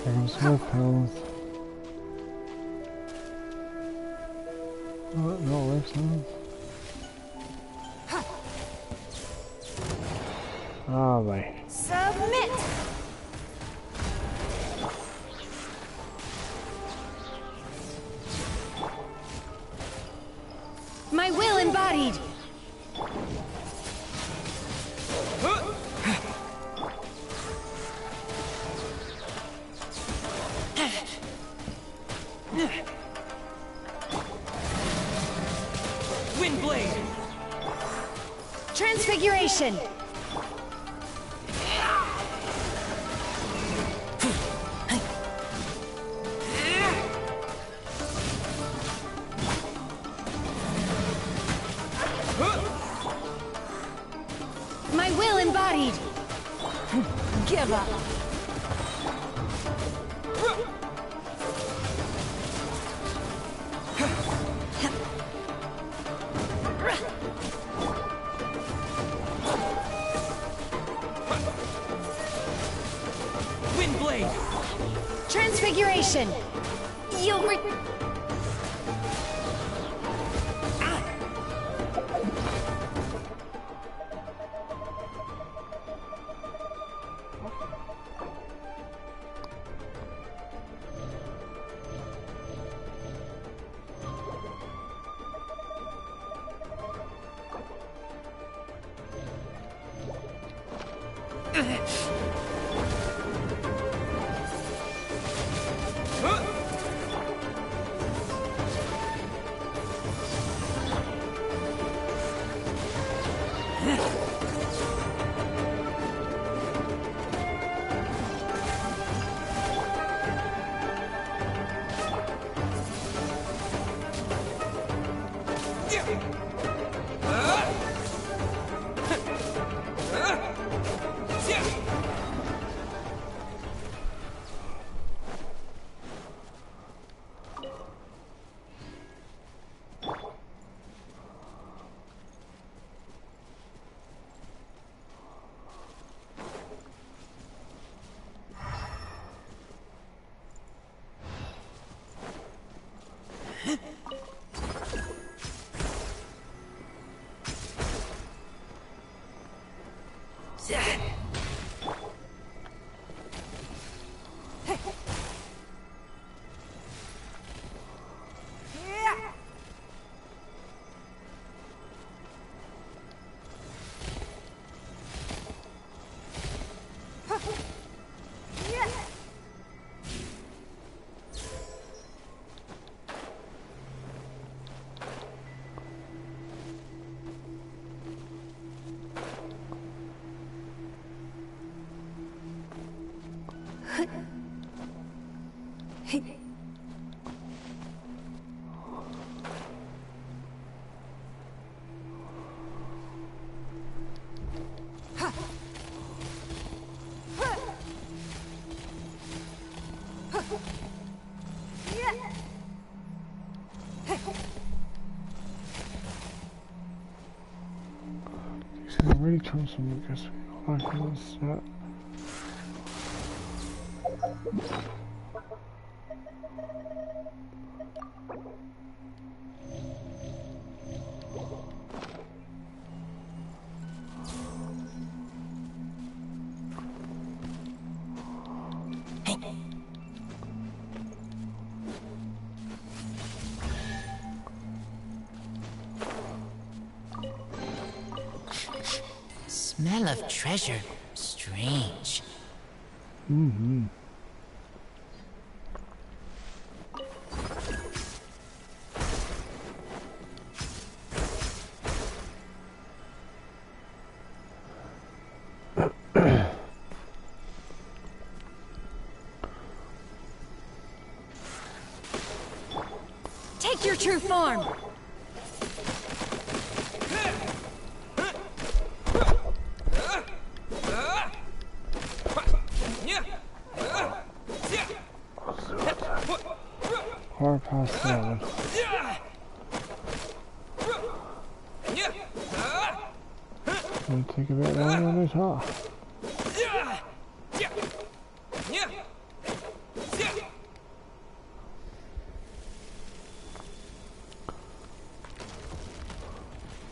There comes more pills. Oh, no, left side. Oh, boy. Submit! My will embodied! Wind blade. Transfiguration! My will embodied! Give up! Wind blade. Transfiguration! You'll It already comes from I guess we don't that. Smell of treasure. Strange. Mm-hmm. Take your true form! gonna take a bit longer than I thought.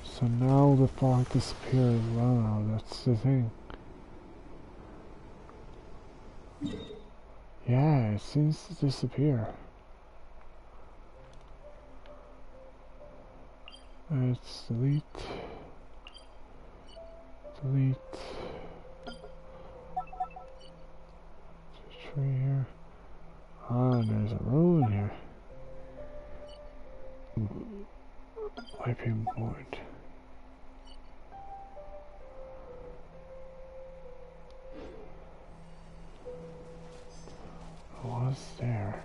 So now the fog disappears. Wow, that's the thing. Yeah, it seems to disappear. Let's delete. Delete. There's a tree here. Ah, there's a road here. Wiping board. Was there?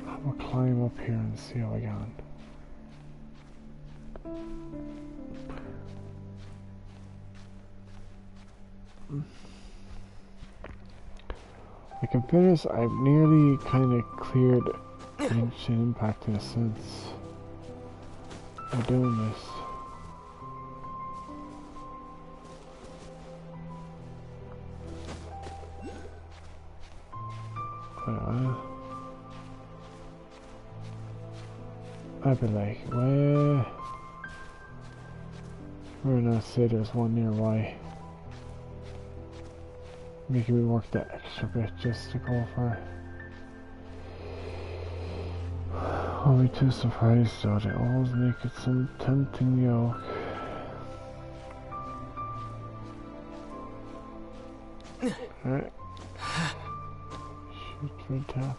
I'm gonna climb up here and see how I got. I can finish. I've nearly kind of cleared Genshin Impact in a sense by doing this. I'd be like, where? We're gonna say there's one nearby. Making me work that extra bit just to go for it. I'll be too surprised though, they always make it some tempting yoke. Alright. Shoot for tap.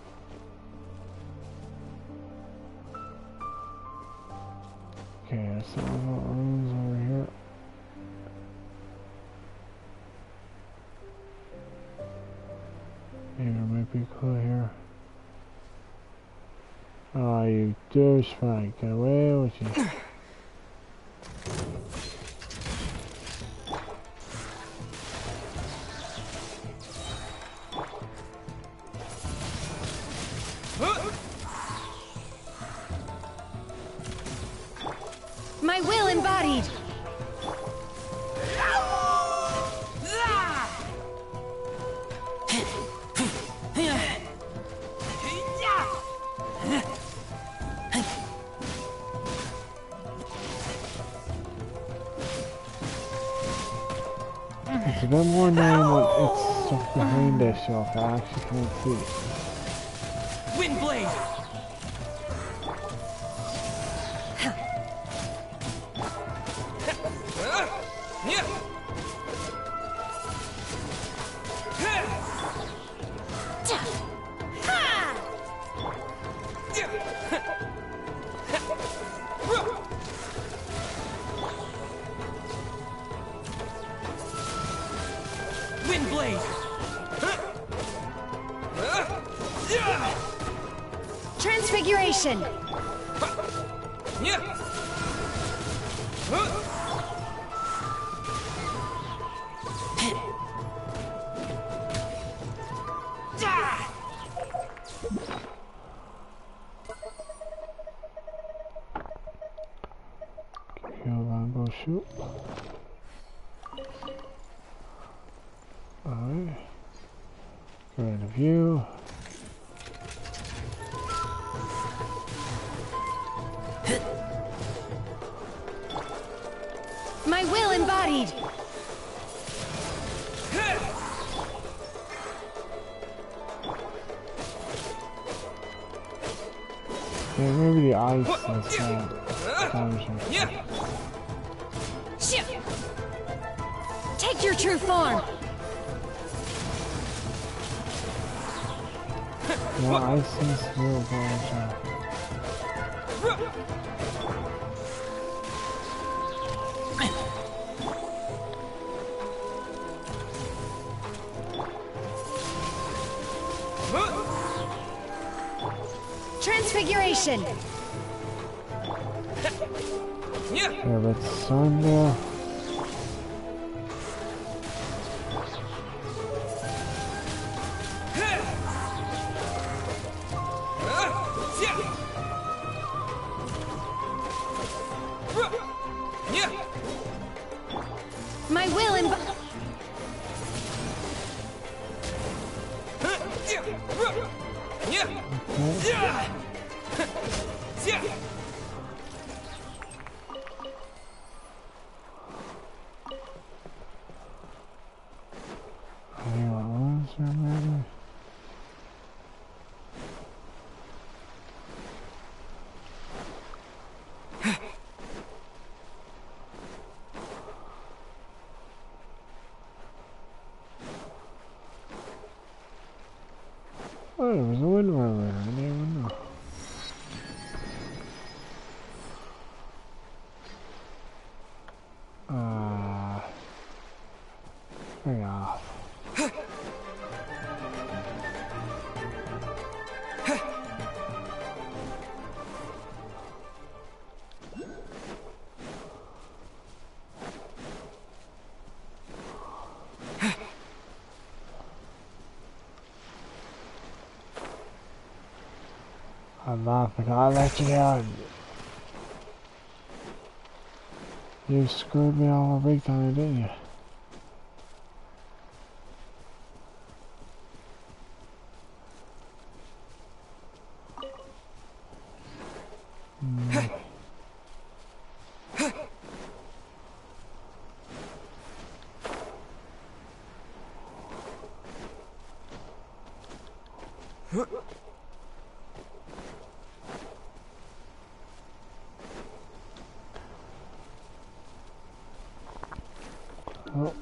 Okay, there's some other rooms over here. Maybe there might be a clue here. Oh, you douchebag, get away with you. My will embodied! It's a bit more knowing what it's stuff behind this shelf I actually can't see. Wind blade. Wind blade. Transfiguration! Go shoot. Alright. Go into view. My will embodied! Yeah, maybe the ice is damaging. Take your true form! No, ice is real damaging. Transfiguration! Yeah, but sun there. Yeah. My will and Yeah. Yeah. Yeah. Oh, there was a windmill there. I didn't even know. Hang off. I'm laughing. I'll let you down. You screwed me all big time, didn't you? Oh.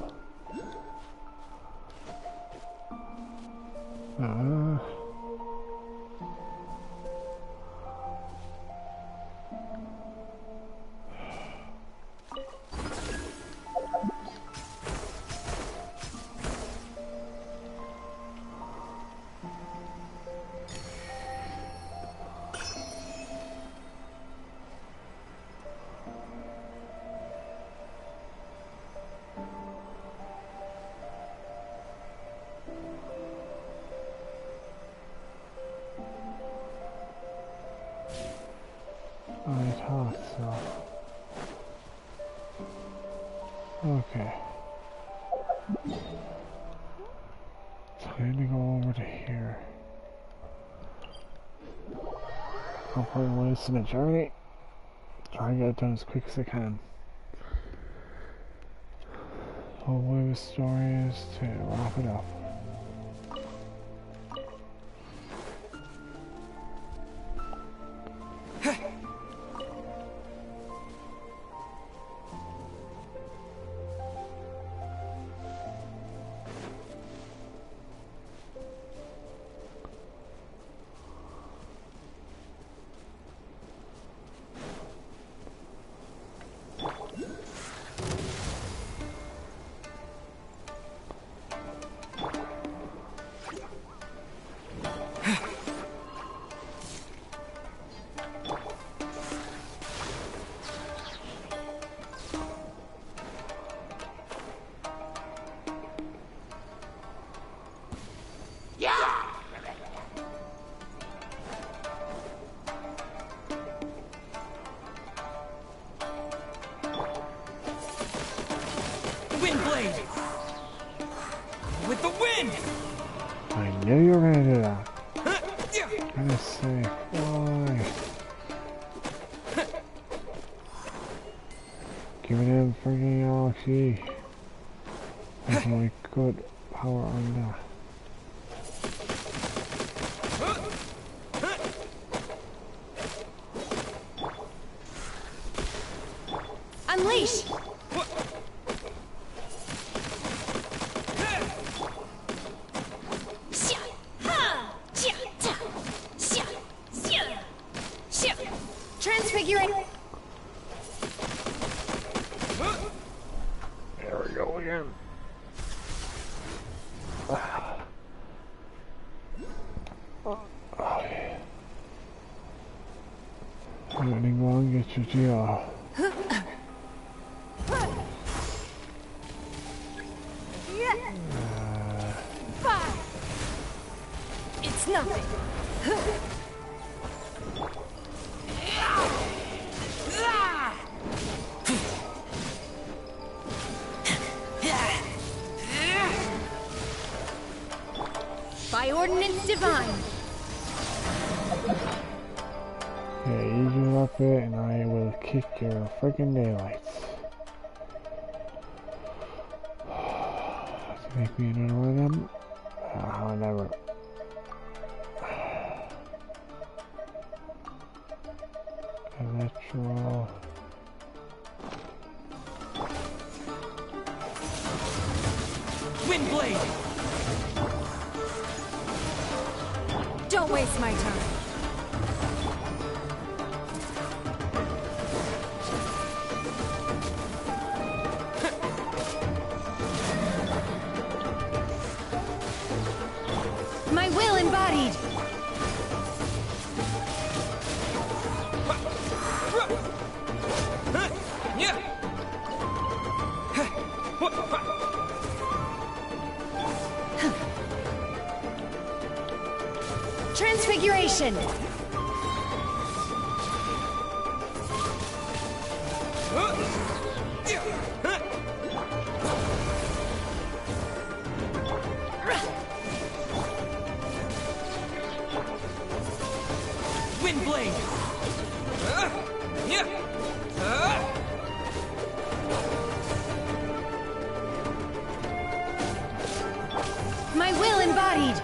I thought so. Okay. Time to go over to here. Hopefully I'm wasting the journey. Try and get it done as quick as I can. Hopefully the story is to wrap it up. Wind blade. With the wind. I knew you were gonna do that. I'm gonna say, why? Give me them freaking LXE. That's my good power on that. unleash. Transfiguring. There we go again. I'm gonna go and get your GR. It's nothing. Ordnance divine. Yeah, you give up it and I will kick your friggin' daylights. To make me another one of them? Never. Electro. Windblade! Don't waste my time. My will embodied. Yeah! Transfiguration. Windblade! Yeah! My will embodied.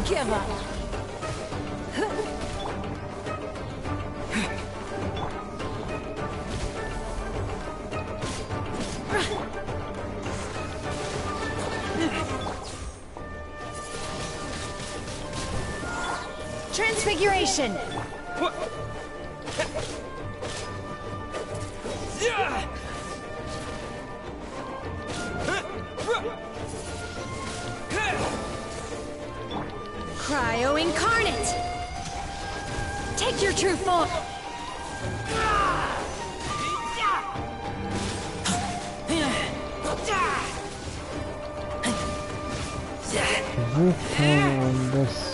Give up. Transfiguration. Cryo incarnate. Take your true form. On this.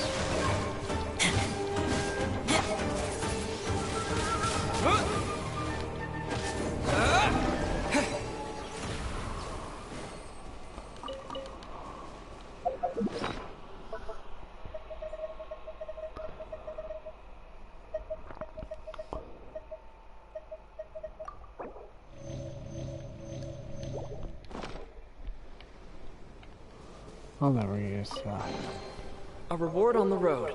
I'll never use that. A reward on the road.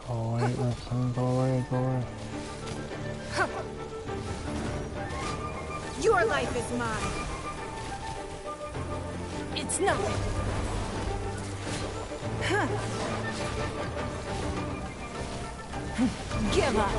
Go away, Reptile, go away, go away. Your life is mine. It's nothing. Give up.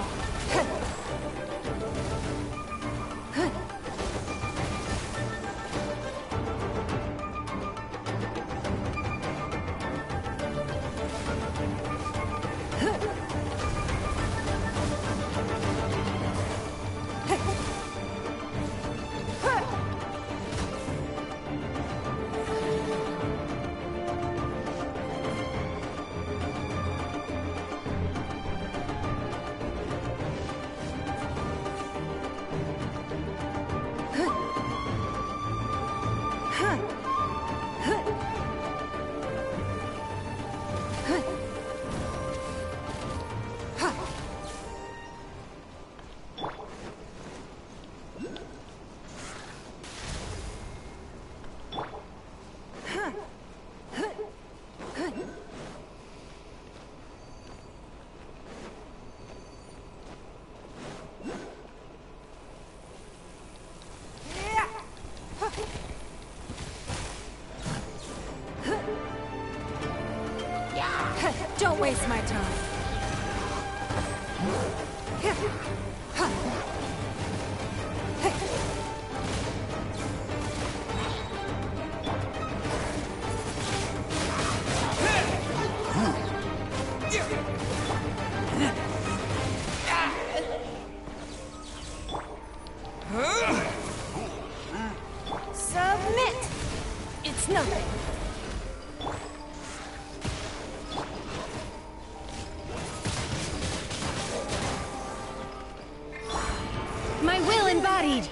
Don't waste my time. Submit! It's nothing. embodied!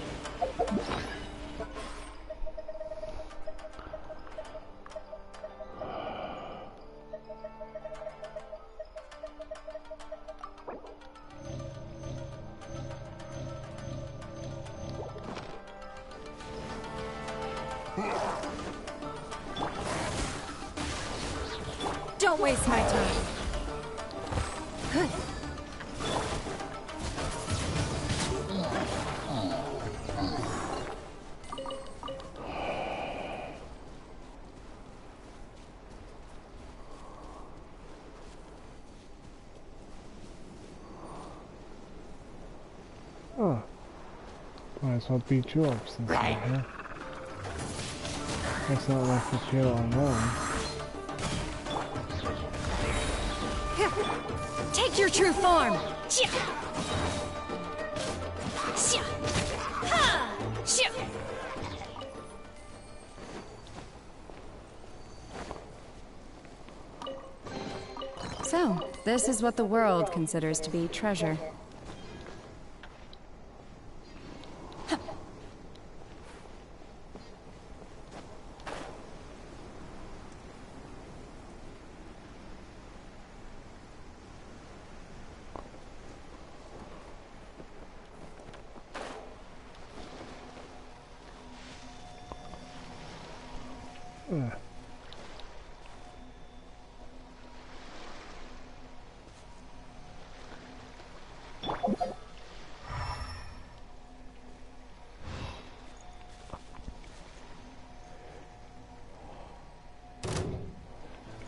Don't waste my time. Oh. Might as well beat you up since you're here. It's not like the chill alone. Take your true form! So, this is what the world considers to be treasure.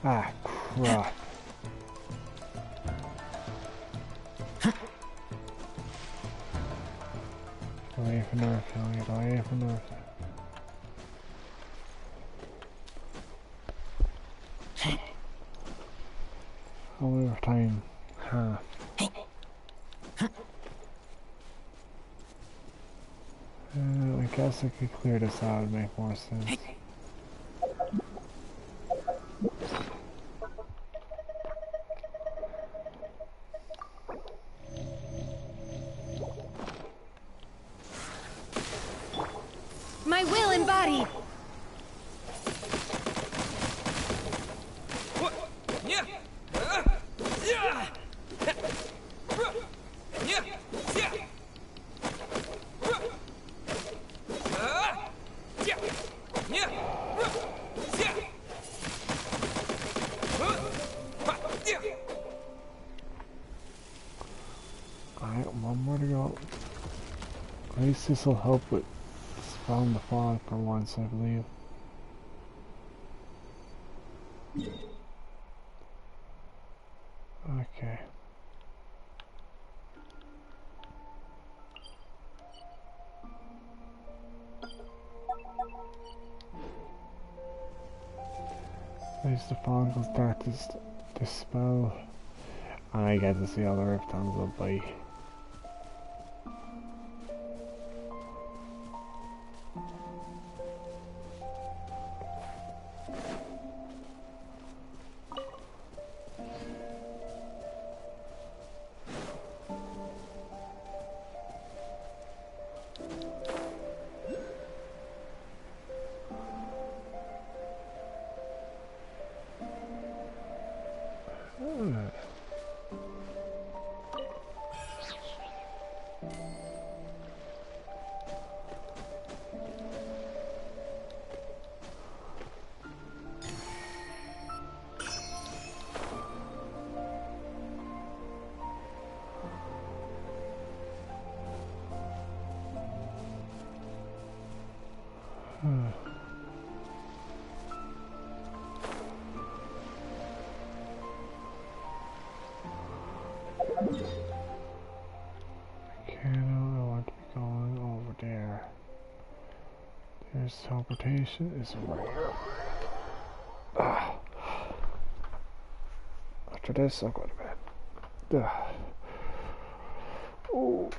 Ah, crap. Away from North, get away from North. Over time, half. I guess I could clear this out and make more sense. My will embodied! Alright, one more to go. At least this will help with spelling the fog for once, I believe. Okay. At least the fog will start to dispel. And I get to see all the rifts up by. There's teleportation is right here. After this, I'll go to bed. Oh.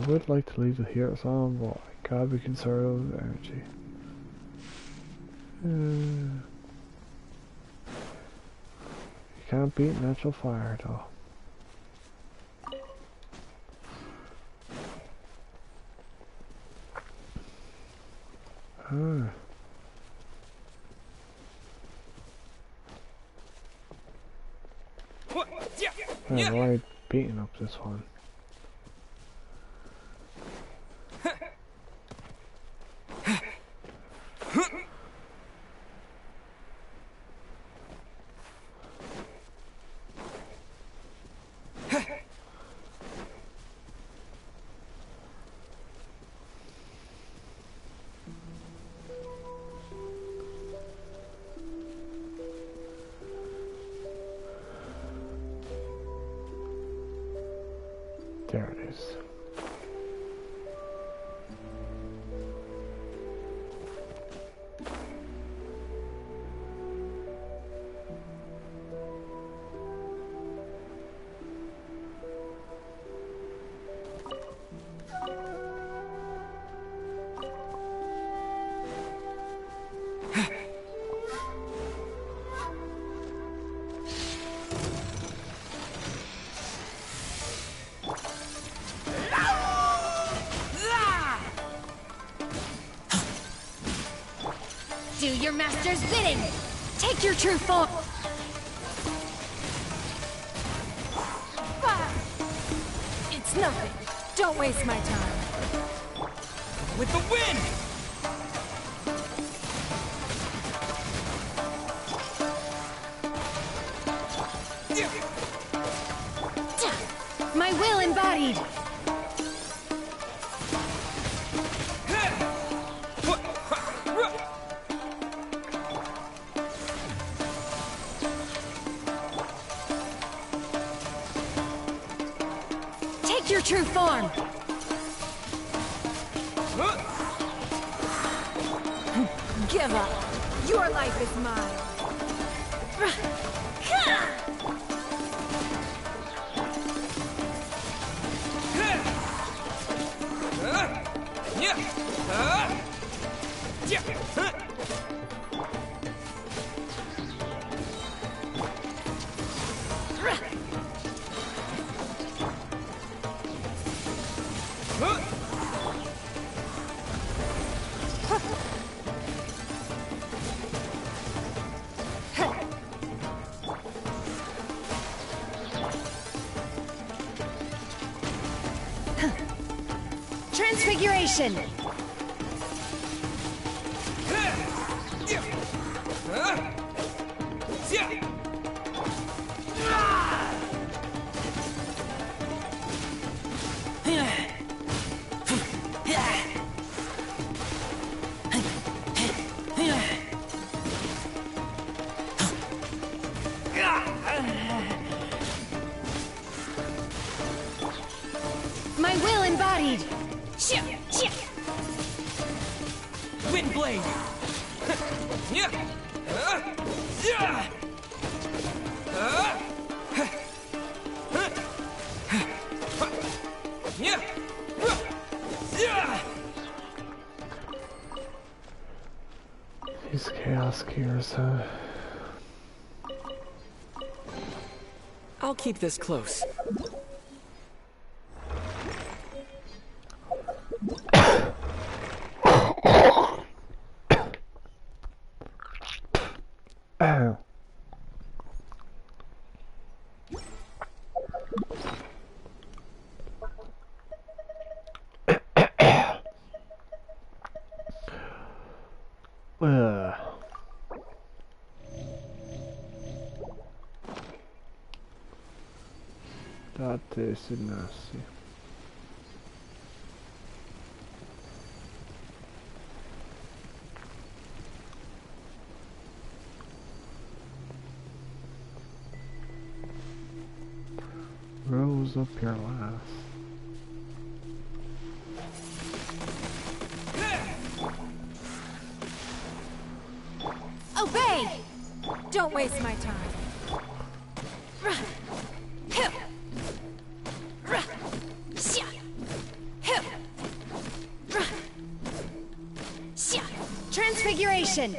would like to leave the heroes on, but I gotta be conservative with energy. You can't beat natural fire though. I'm already beating up this one. There it is. Do your master's bidding! Take your true form! It's nothing. Don't waste my time. With the wind! My will embodied! Take your true form! Give up! Your life is mine! Transfiguration! My will embodied! Wind blade! These chaos gears, I'll keep this close. That tasted nasty. Rose up your last. Obey! Don't waste my time. Transfiguration!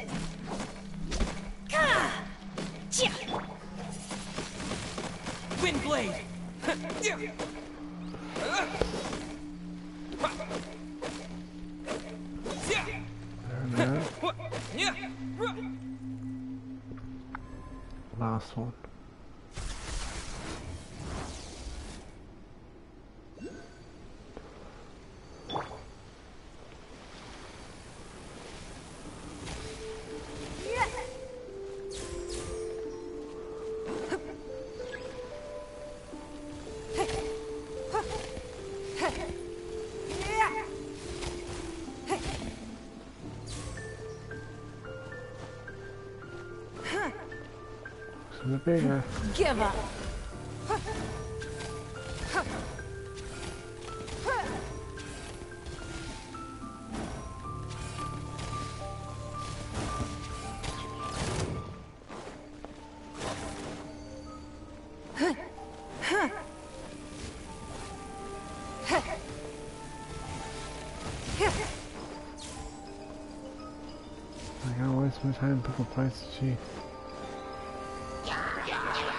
Wind blade. Last one. The bigger. Give up! I gotta waste my time to replace the chief.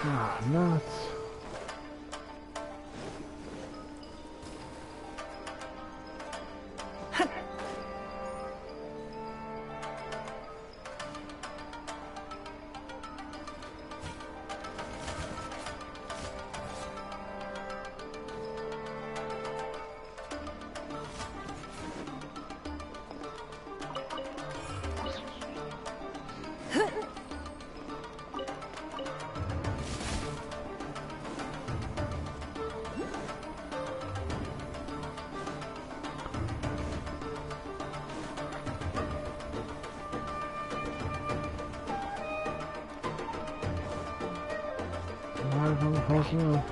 Ah, nuts. Personal.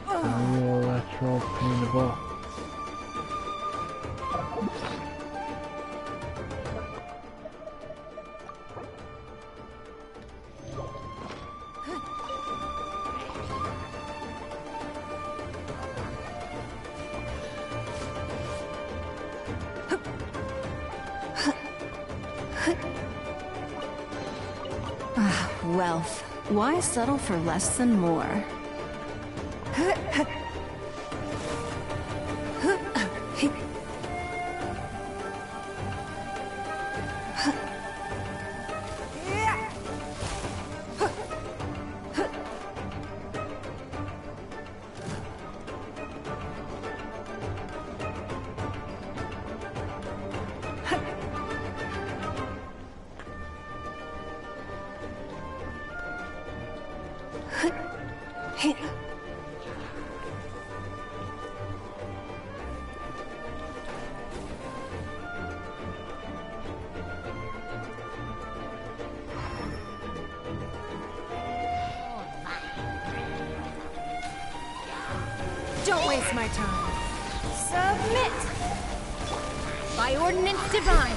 Electro paintable. Wealth. Why settle for less than more? Don't waste my time. Submit! By ordinance divine.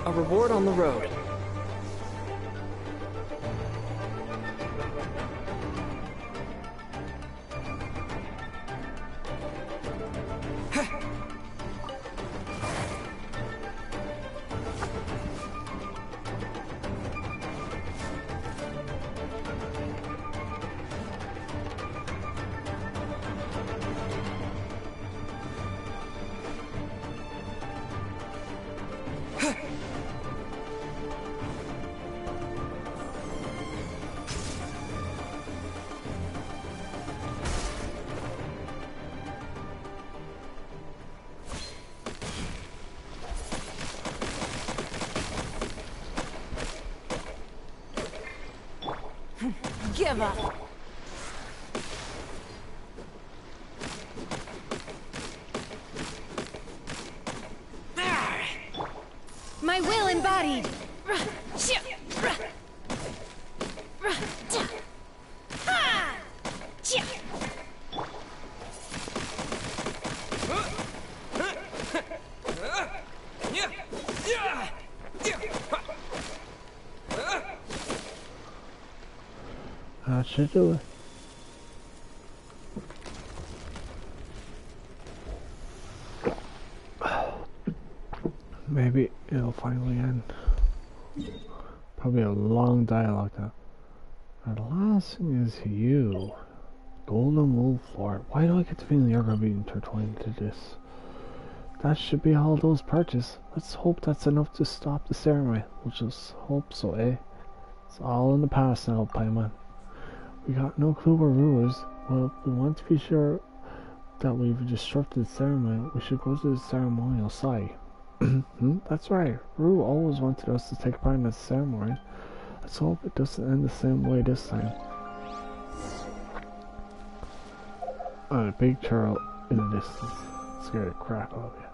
A reward on the road. Give up. My will embodied. That should do it. Maybe it'll finally end. Probably a long dialogue now. Our last thing is you. Golden Wolf Lord. Why do I get the feeling you're gonna be intertwined into this? That should be all those purchased. Let's hope that's enough to stop the ceremony. We'll just hope so, eh? It's all in the past now, Paimon. We got no clue where Rue is. Well, we want to be sure that we've disrupted the ceremony. We should go to the ceremonial site. That's right. Rue always wanted us to take part in the ceremony. Let's hope it doesn't end the same way this time. Oh, a big turtle in the distance. Scared the crap out of you.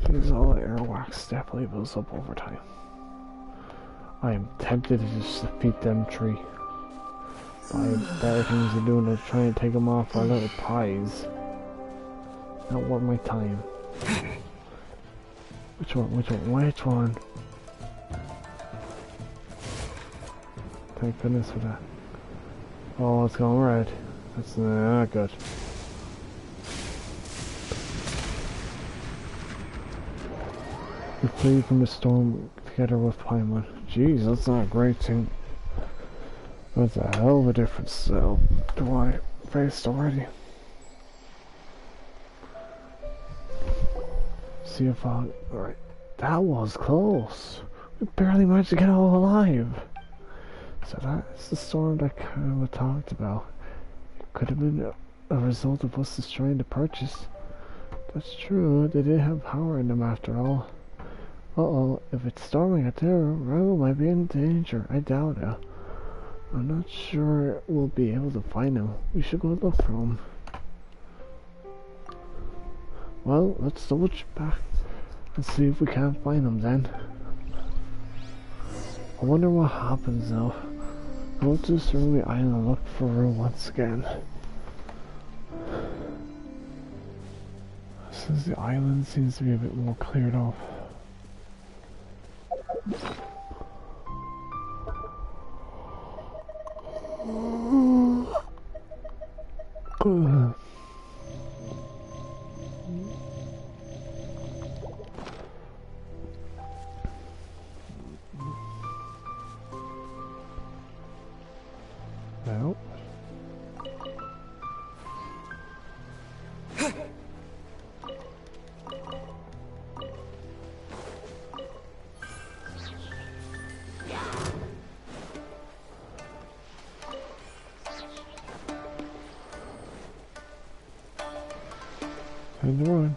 Jeez, all the airwax definitely builds up over time. I am tempted to just defeat them three. I have better things to do than try and take them off our little pies. Not worth my time. Which one? Thank goodness for that. Oh, it's going red. That's not good. We flee from the storm together with Paimon. Jeez, that's not a great thing. That's a hell of a difference to what I faced already. See if I... Alright, that was close. We barely managed to get all alive. So that's the storm that kind of talked about. It could have been a result of us destroying the purchase. That's true, they did have power in them after all. Uh-oh, if it's storming out there, Rue might be in danger. I doubt it. I'm not sure we'll be able to find him. We should go look for him. Well, let's double check back and see if we can't find him then. I wonder what happens now. Go to Survey Island and look for Rue once again. Since the island seems to be a bit more cleared off. Well. Time to run.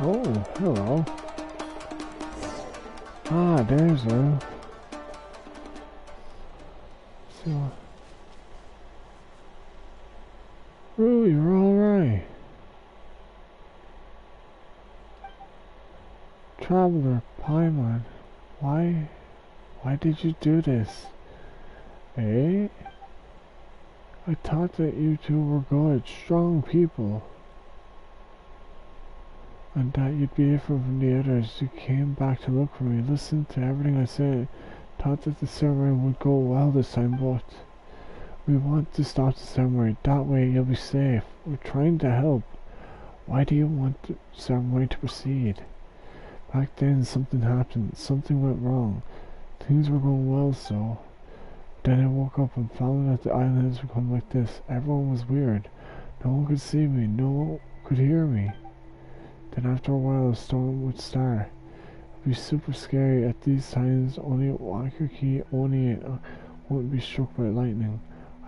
Oh, hello. Ah, there's a... So... Rue, you're alright. Traveler, Paimon, why did you do this? Eh? I thought that you two were good, strong people. And that you'd be different from the others. You came back to look for me, listened to everything I said, Thought that the ceremony would go well this time, but we want to stop the ceremony. That way you'll be safe. We're trying to help. Why do you want the ceremony to proceed? Back then something happened. Something went wrong. Things were going well, so... Then I woke up and found that the island has become like this. Everyone was weird. No one could see me. No one could hear me. Then after a while a storm would start. It'd be super scary. At these times only a walker key wouldn't be struck by lightning.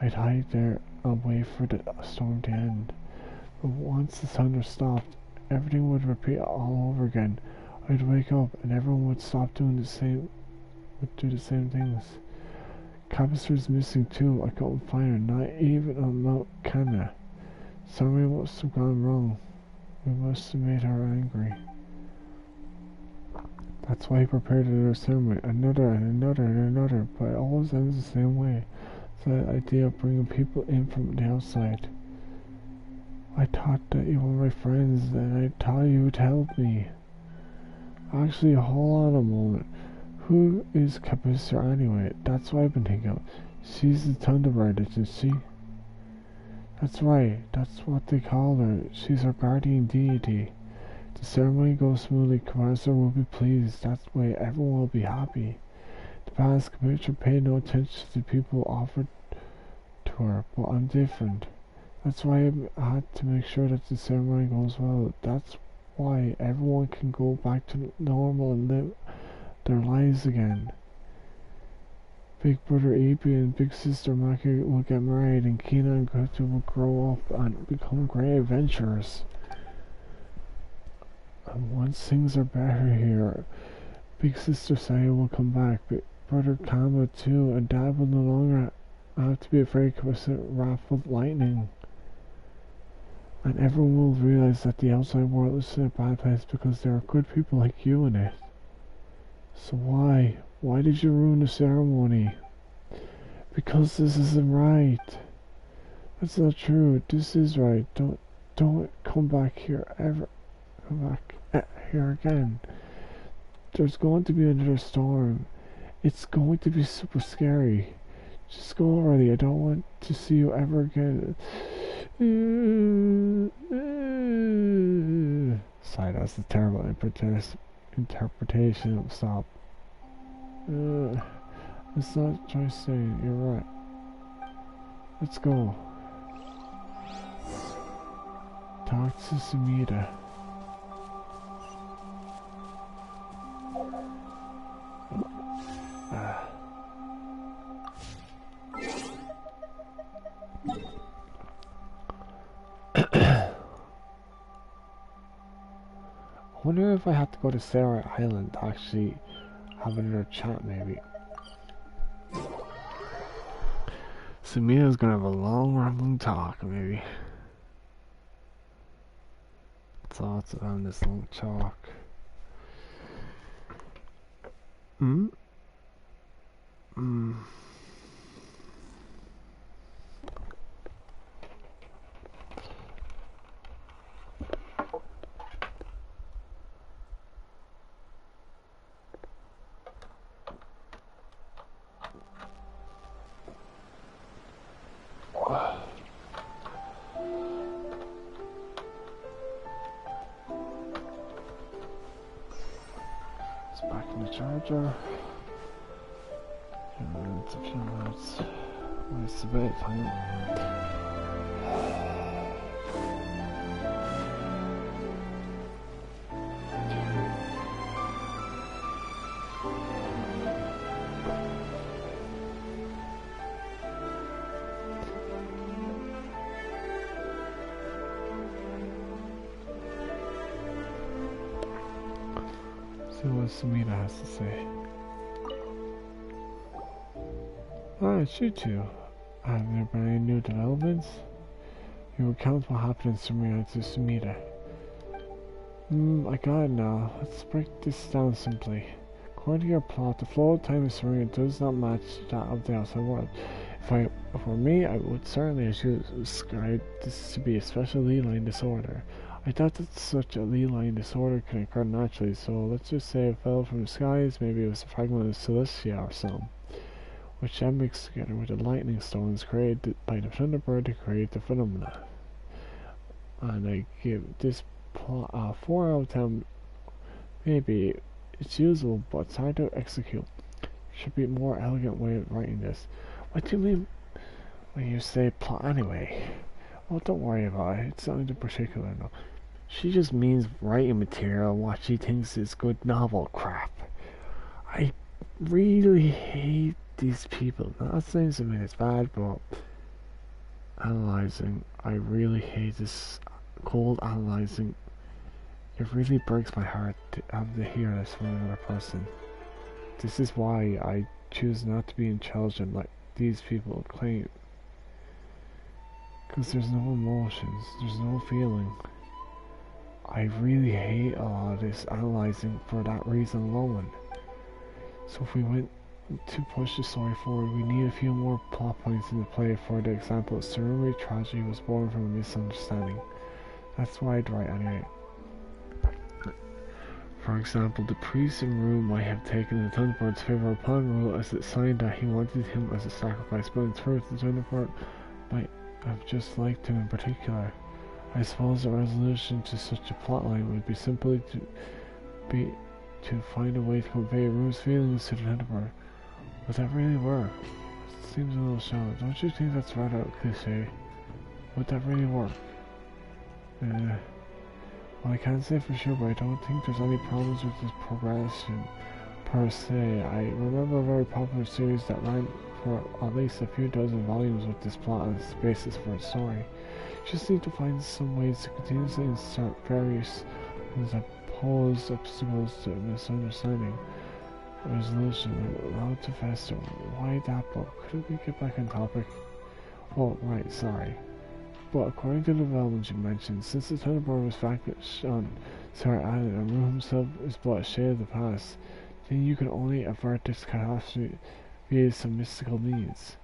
I'd hide there and wait for the storm to end. But once the thunder stopped, everything would repeat all over again. I'd wake up and everyone would stop doing the same things. Capister's missing too. I couldn't find her, not even on Mount Cana. Something must have gone wrong. We must have made her angry. That's why he prepared another ceremony, another and another and another, but it always ends the same way. It's the idea of bringing people in from the outside. I thought that you were my friends, and I thought you would help me. Actually, hold on a moment. Who is Capister anyway? That's what I've been thinking of. She's the Thunderbird, isn't she? That's right, that's what they call her. She's our guardian deity. The ceremony goes smoothly, Capister will be pleased. That way everyone will be happy. The past Capister paid no attention to the people offered to her, but I'm different. That's why I had to make sure that the ceremony goes well. That's why everyone can go back to normal and live their lives again. Big brother Epi and big sister Maki will get married, and Kina and Kutu will grow up and become great adventurers. And once things are better here, big sister Saya will come back, big brother Kama too, and Dad will no longer have to be afraid of a wrath with lightning. And everyone will realize that the outside world is a bad place because there are good people like you in it. So why? Why did you ruin the ceremony? Because this isn't right. That's not true. This is right. Don't come back here ever. Come back here again. There's going to be another storm. It's going to be super scary. Just go already. I don't want to see you ever again. Sorry, that's a terrible interpretation of stop. Let's not try saying you're right. Let's go. Talk to Sumida. I wonder if I have to go to Sarah Island to actually have another chat, maybe. Sumida's gonna have a long, rambling talk, maybe. Thoughts around this long talk. It's back in the charger. And it's a few minutes. When it's the bedtime. See what Sumida has to say. Ah, it's you two. Have there been any new developments? You recount what happened in Sumida to Sumida. I got it now. Let's break this down simply. According to your plot, the flow of time in Sumida does not match that of the outside world. If it were me, I would certainly describe this to be a special line disorder. I doubt that such a line disorder can occur naturally, so let's just say it fell from the skies, maybe it was a fragment of Celestia or something, which then mixed together with the lightning stones created by the Thunderbird to create the phenomena. And I give this plot a 4 out of 10. Maybe it's usable, but it's hard to execute. Should be a more elegant way of writing this. What do you mean when you say plot anyway? Oh, don't worry about it. It's nothing in particular, no. She just means writing material, what she thinks is good novel crap. I really hate these people. Not saying something is bad, but analyzing. I really hate this cold analyzing. It really breaks my heart to have to hear this from another person. This is why I choose not to be intelligent like these people claim. Because there's no emotions, there's no feeling. I really hate a lot of this analyzing for that reason alone. So if we went to push the story forward, we need a few more plot points in the play. For the example, Surrey tragedy was born from a misunderstanding. That's why I'd write anyway. For example, the priest in Rome might have taken the Thunderbird's favour upon rule as a sign that he wanted him as a sacrifice, but in truth the Thunderbird might have just liked him in particular. I suppose the resolution to such a plotline would be simply to find a way to convey Rue's feelings to the Thunderbird. Would that really work? It seems a little shallow. Don't you think that's rather cliche? Would that really work? Well, I can't say for sure, but I don't think there's any problems with this progression per se. I remember a very popular series that ran for at least a few dozen volumes with this plot as the basis for its story. Just need to find some ways to continuously insert various things that pose obstacles to misunderstanding. Resolution, allowed to fester. Why that book? Could we get back on topic? Oh, right, sorry. But according to the developments you mentioned, since the Thunderbird was vanquished on Sarah Island and Rue himself is but a shade of the past, then you can only avert this catastrophe via some mystical means.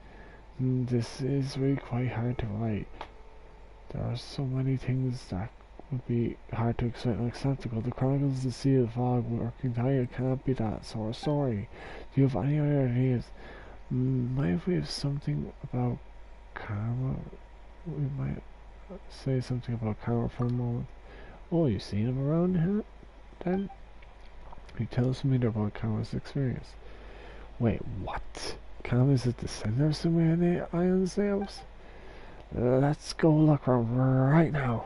This is really quite hard to write. There are so many things that would be hard to explain, like Santiago, the Chronicles of the Sea of the Fog, working title can't be that sort of story. Do you have any other ideas? Might we have something about karma? We might say something about karma for a moment. Oh, you seen him around here? Then? You tell us something about karma's experience. Wait, what? Karma is at the center of so many island sales? Let's go look around right now.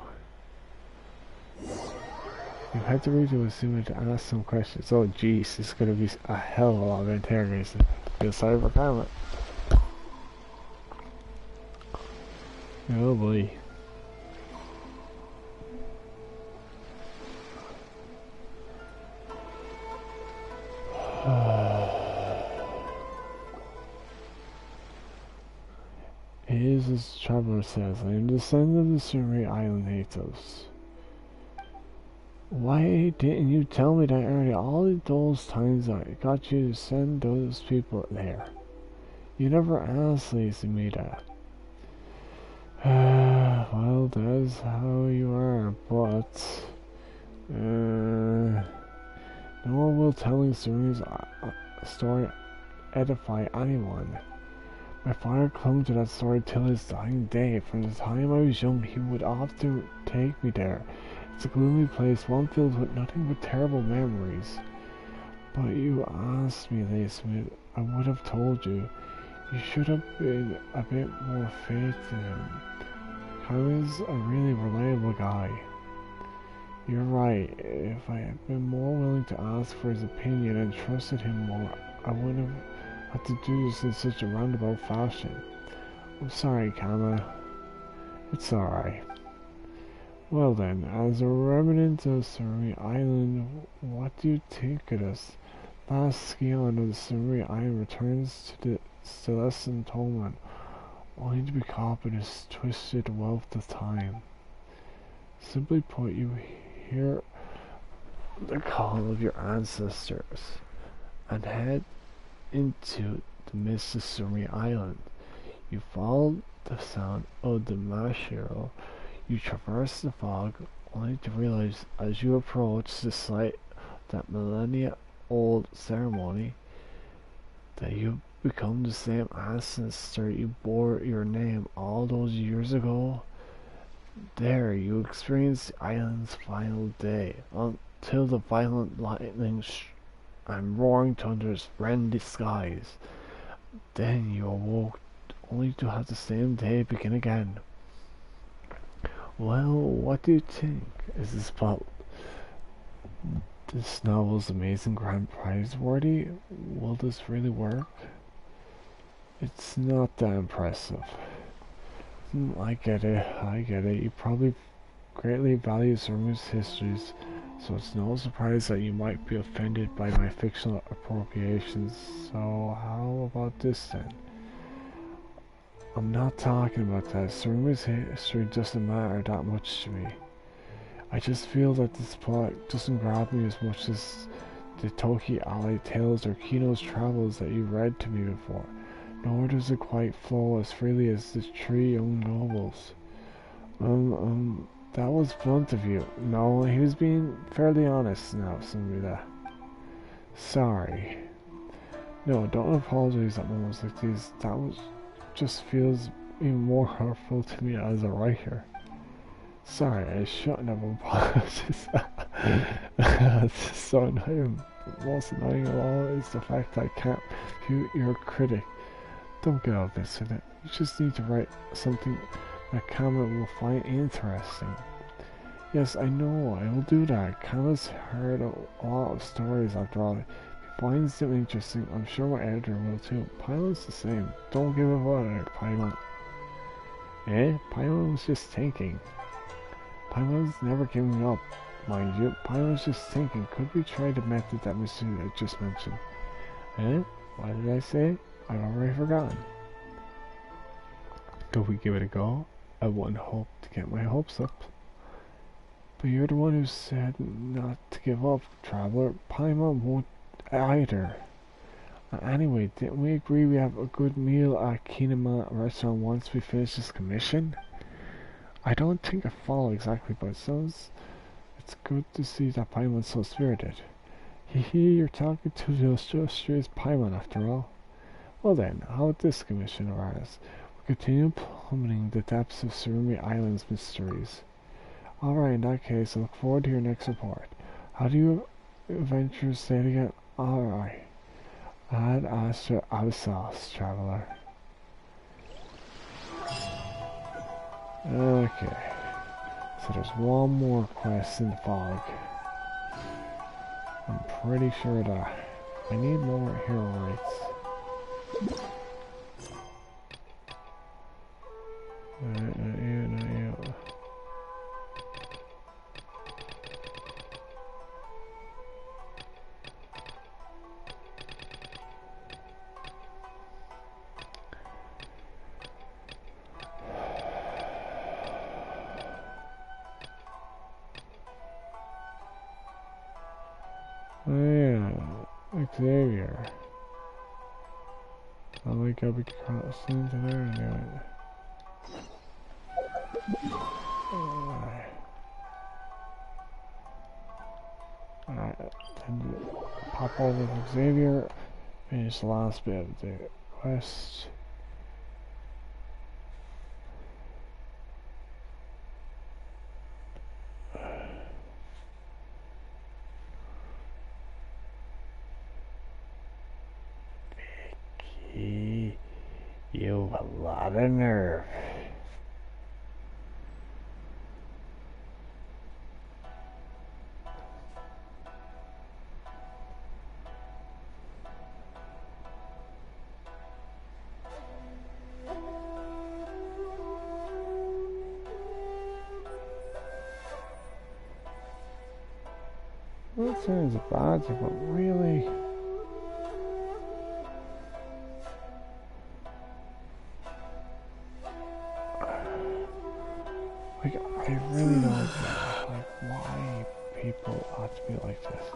You had to redo a summon to ask some questions. Oh jeez, this is gonna be a hell of a lot of interrogation. Feel sorry for karma. Oh boy. It is as Traveler says, I am the descendant of the Surrey Island natives. Why didn't you tell me that earlier? All those times I got you to send those people there. You never asked Lacey me that. Well, that's how you are, but nor will telling Surrey's story edify anyone. My father clung to that story till his dying day. From the time I was young, he would often take me there. It's a gloomy place, one filled with nothing but terrible memories. But you asked me, Lacey, I would have told you. You should have been a bit more faith in him. Kyle is a really reliable guy. You're right. If I had been more willing to ask for his opinion and trusted him more, I wouldn't have had to do this in such a roundabout fashion. I'm sorry, Kama. It's alright. Well then, as a remnant of Surrey Island, what do you think of this? Last scion of the Surrey Island returns to the Celestian Tolman, only to be caught in this twisted wealth of time. Simply put, you hear the call of your ancestors and head into the midst of Surrey Island. You follow the sound of the Mashiro. You traverse the fog only to realize as you approach the site of that millennia-old ceremony that you become the same ancestor you bore your name all those years ago. There, you experience the island's final day, until the violent lightning and roaring thunders rend the skies. Then you awoke, only to have the same day begin again. Well, what do you think? Is this novel's amazing grand prize worthy? Will this really work? It's not that impressive. I get it. You probably greatly value Surumi's histories, so it's no surprise that you might be offended by my fictional appropriations. So how about this then? I'm not talking about that. Surumi's history doesn't matter that much to me. I just feel that this plot doesn't grab me as much as the Toki Alley tales or Kino's travels that you read to me before. Nor does it quite flow as freely as the three young nobles. That was blunt of you. No, he was being fairly honest now, Sumida. Sorry. No, don't apologize at moments like these. Just feels even more hurtful to me as a writer. Sorry, I shouldn't have apologized. It's so annoying. The most annoying of all is the fact that I can't be your critic. Don't get all this in it. You just need to write something that Kama will find interesting. Yes, I know, I will do that. Kama's heard a lot of stories after all. If he finds them interesting, I'm sure my editor will too. Paimon's the same. Don't give up on it, Paimon. Paimon was just thinking. Paimon's never giving up, mind you. Paimon's just thinking, could we try the method that Mr. just mentioned? What did I say? I've already forgotten. Could we give it a go? I wouldn't hope to get my hopes up. But you're the one who said not to give up, Traveler. Paimon won't either. Anyway, didn't we agree we have a good meal at Kinema restaurant once we finish this commission? I don't think I follow exactly, but it's good to see that Paimon's so spirited. You're talking to the illustrious Paimon after all. Well then, how about this, Commissioner Artis? We continue plummeting the depths of Surumi Island's mysteries. Alright, in that case, I look forward to your next report. How do you adventures say it again? Alright. Ad Astra Abyssos, Traveler. Okay. So there's one more quest in the fog. I'm pretty sure of that. I need more hero rights. Not you. Oh yeah, Xavier. I think I'll be crossing to there anyway. Alright, time to pop over to Xavier, finish the last bit of the quest. Vicky, you have a lot of nerve. That sounds bad, but really... Like, I really don't like why people ought to be like this.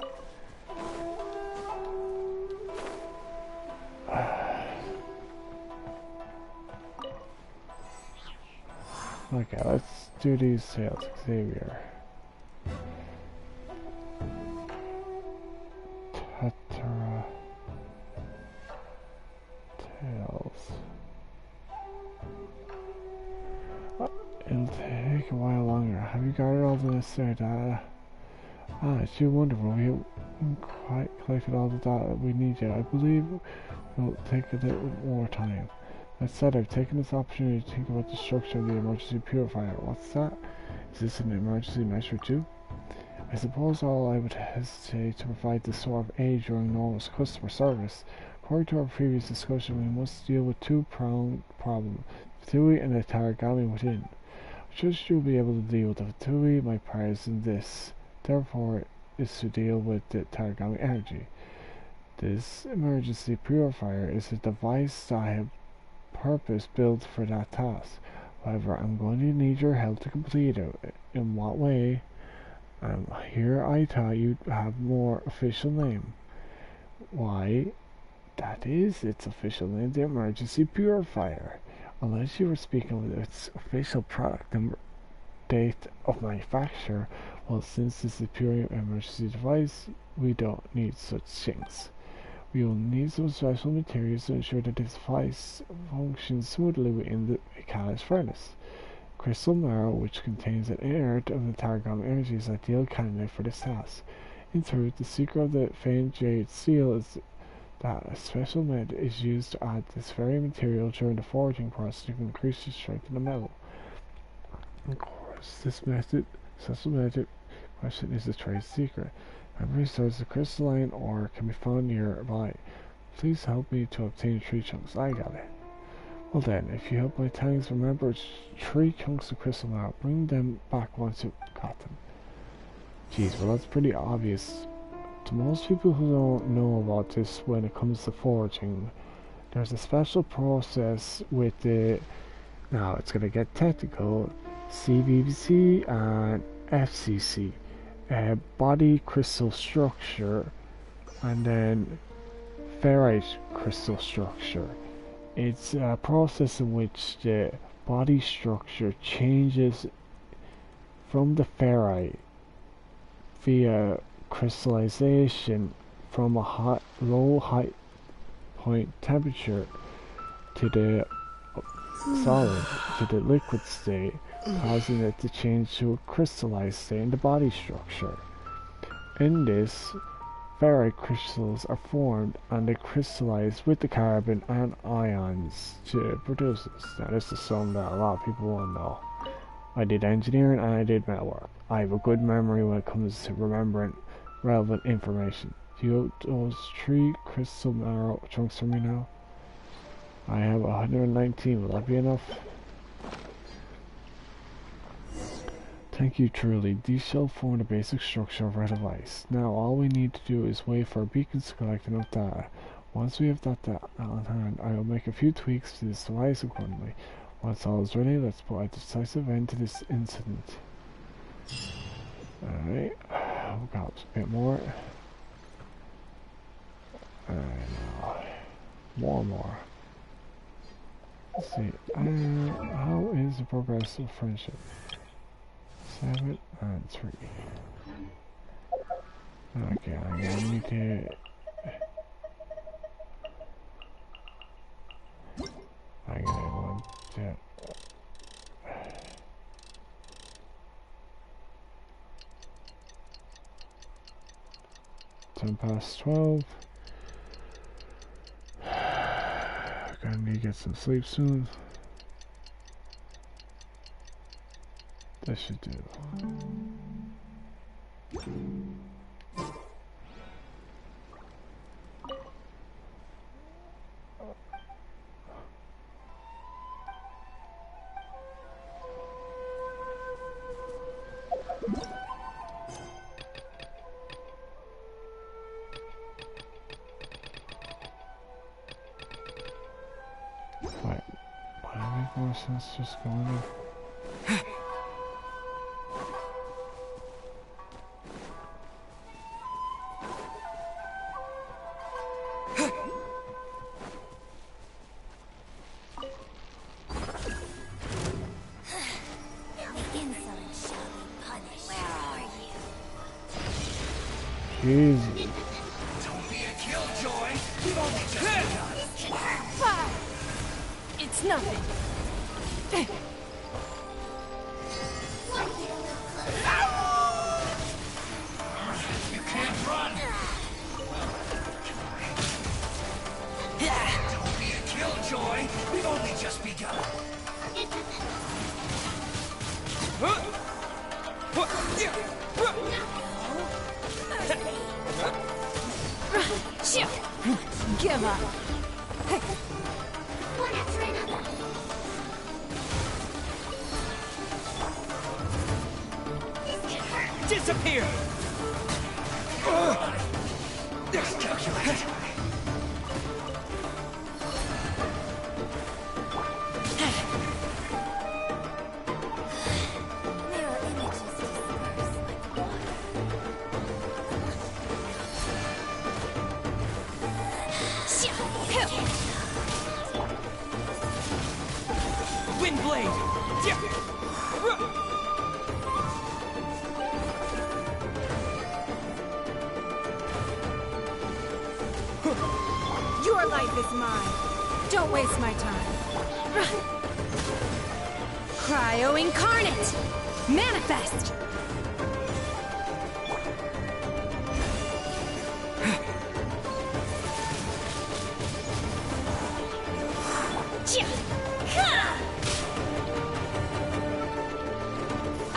Okay, let's do these sales, Xavier. Hatara Tales. It'll take a while longer. Have you gathered all the necessary data? Ah, it's too wonderful. We haven't quite collected all the data we need yet. I believe it'll take a little more time. That said, I've taken this opportunity to think about the structure of the emergency purifier. What's that? Is this an emergency measure too? I suppose all I would hesitate to provide this sort of aid during normal customer service. According to our previous discussion, we must deal with two-pronged problem, Fatui and the Targami within. I trust you'll be able to deal with the Fatui. My part is in this, therefore, is to deal with the Targami energy. This emergency purifier is a device that I have purpose built for that task. However, I'm going to need your help to complete it. In what way? Here I thought you'd have more official name. Why, that is its official name, the emergency purifier. Unless you were speaking with its official product number, date of manufacture, well, since this is a pure emergency device, we don't need such things. We will need some special materials to ensure that this device functions smoothly within the catalyst furnace. Crystal marrow, which contains an inert of the Targam energy, is ideal candidate for this task. In truth, the secret of the faint jade seal is that a special method is used to add this very material during the forging process to increase the strength of the metal. Of course, this special method question is a trade secret. Memory stores the crystalline ore can be found nearby. Please help me to obtain 3 chunks. I got it. Well then, if you help my tanks remember 3 chunks of crystal now, bring them back once you've got them. Jeez, well that's pretty obvious. To most people who don't know about this when it comes to forging, there's a special process with the, now it's gonna get technical, CVC and FCC. Body crystal structure and then ferrite crystal structure. It's a process in which the body structure changes from the ferrite via crystallization from a low height point temperature to the solid to the liquid state, causing it to change to a crystallized state in the body structure. In this, ferrite crystals are formed and they crystallize with the carbon and ions to produce this. Now this is something that a lot of people won't know. I did engineering and I did metalwork. I have a good memory when it comes to remembering relevant information. Do you have those 3 crystal marrow chunks for me now? I have 119. Will that be enough? Thank you truly. These shall form the basic structure of our device. Now all we need to do is wait for our beacons to collect enough data. Once we have that data on hand, I will make a few tweaks to this device accordingly. Once all is ready, let's put a decisive end to this incident. Alright, we got a bit more. More. Let's see, how is the progress of friendship? 7 and 3. Okay, I'm gonna need to... I'm gonna want to... 10 past 12. Gonna need to get some sleep soon. That should do. Why make more sense just going in? Jesus. That's nothing. You can't run! Don't be a killjoy! We've only just begun! Give up. Disappear! Calculated. Mirror images disperse like water. Wind blade! Your life is mine. Don't waste my time. Cryo incarnate! Manifest!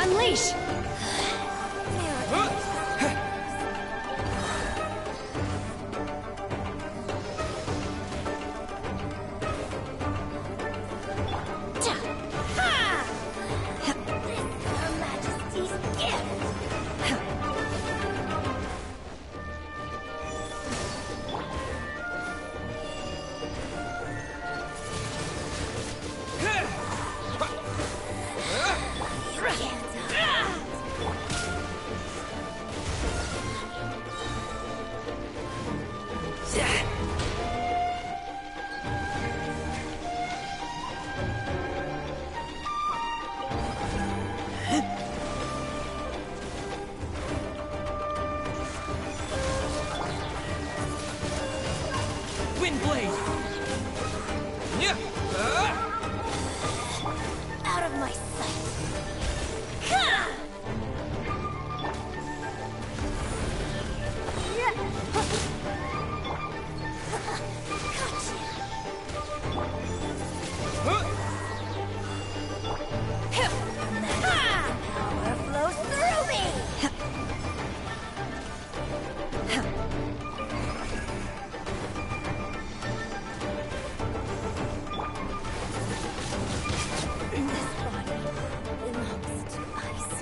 Unleash! Her Majesty's gift! Wind blade! Out of my sight! Power flows through me! This body belongs to ice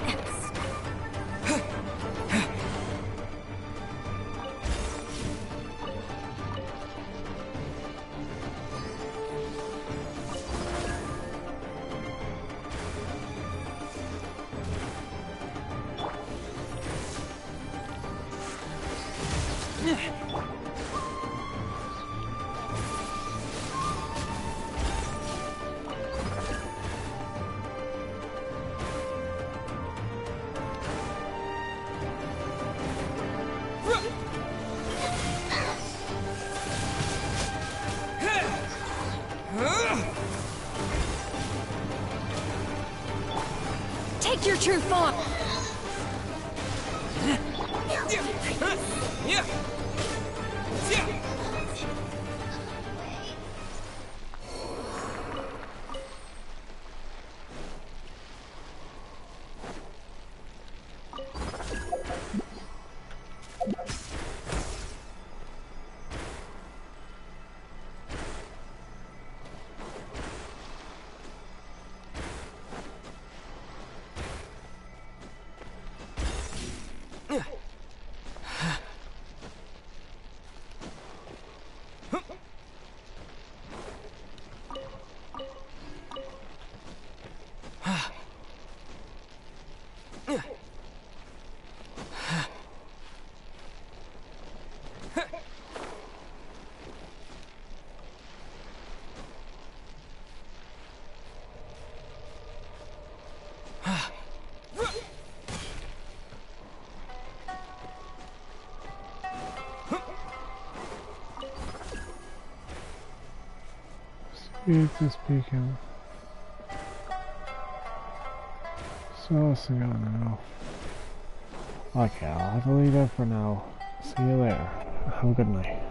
and stone. Take your true form! It's speaking. So what's going on now? Okay, I'll have to leave it for now. See you later. Have a good night.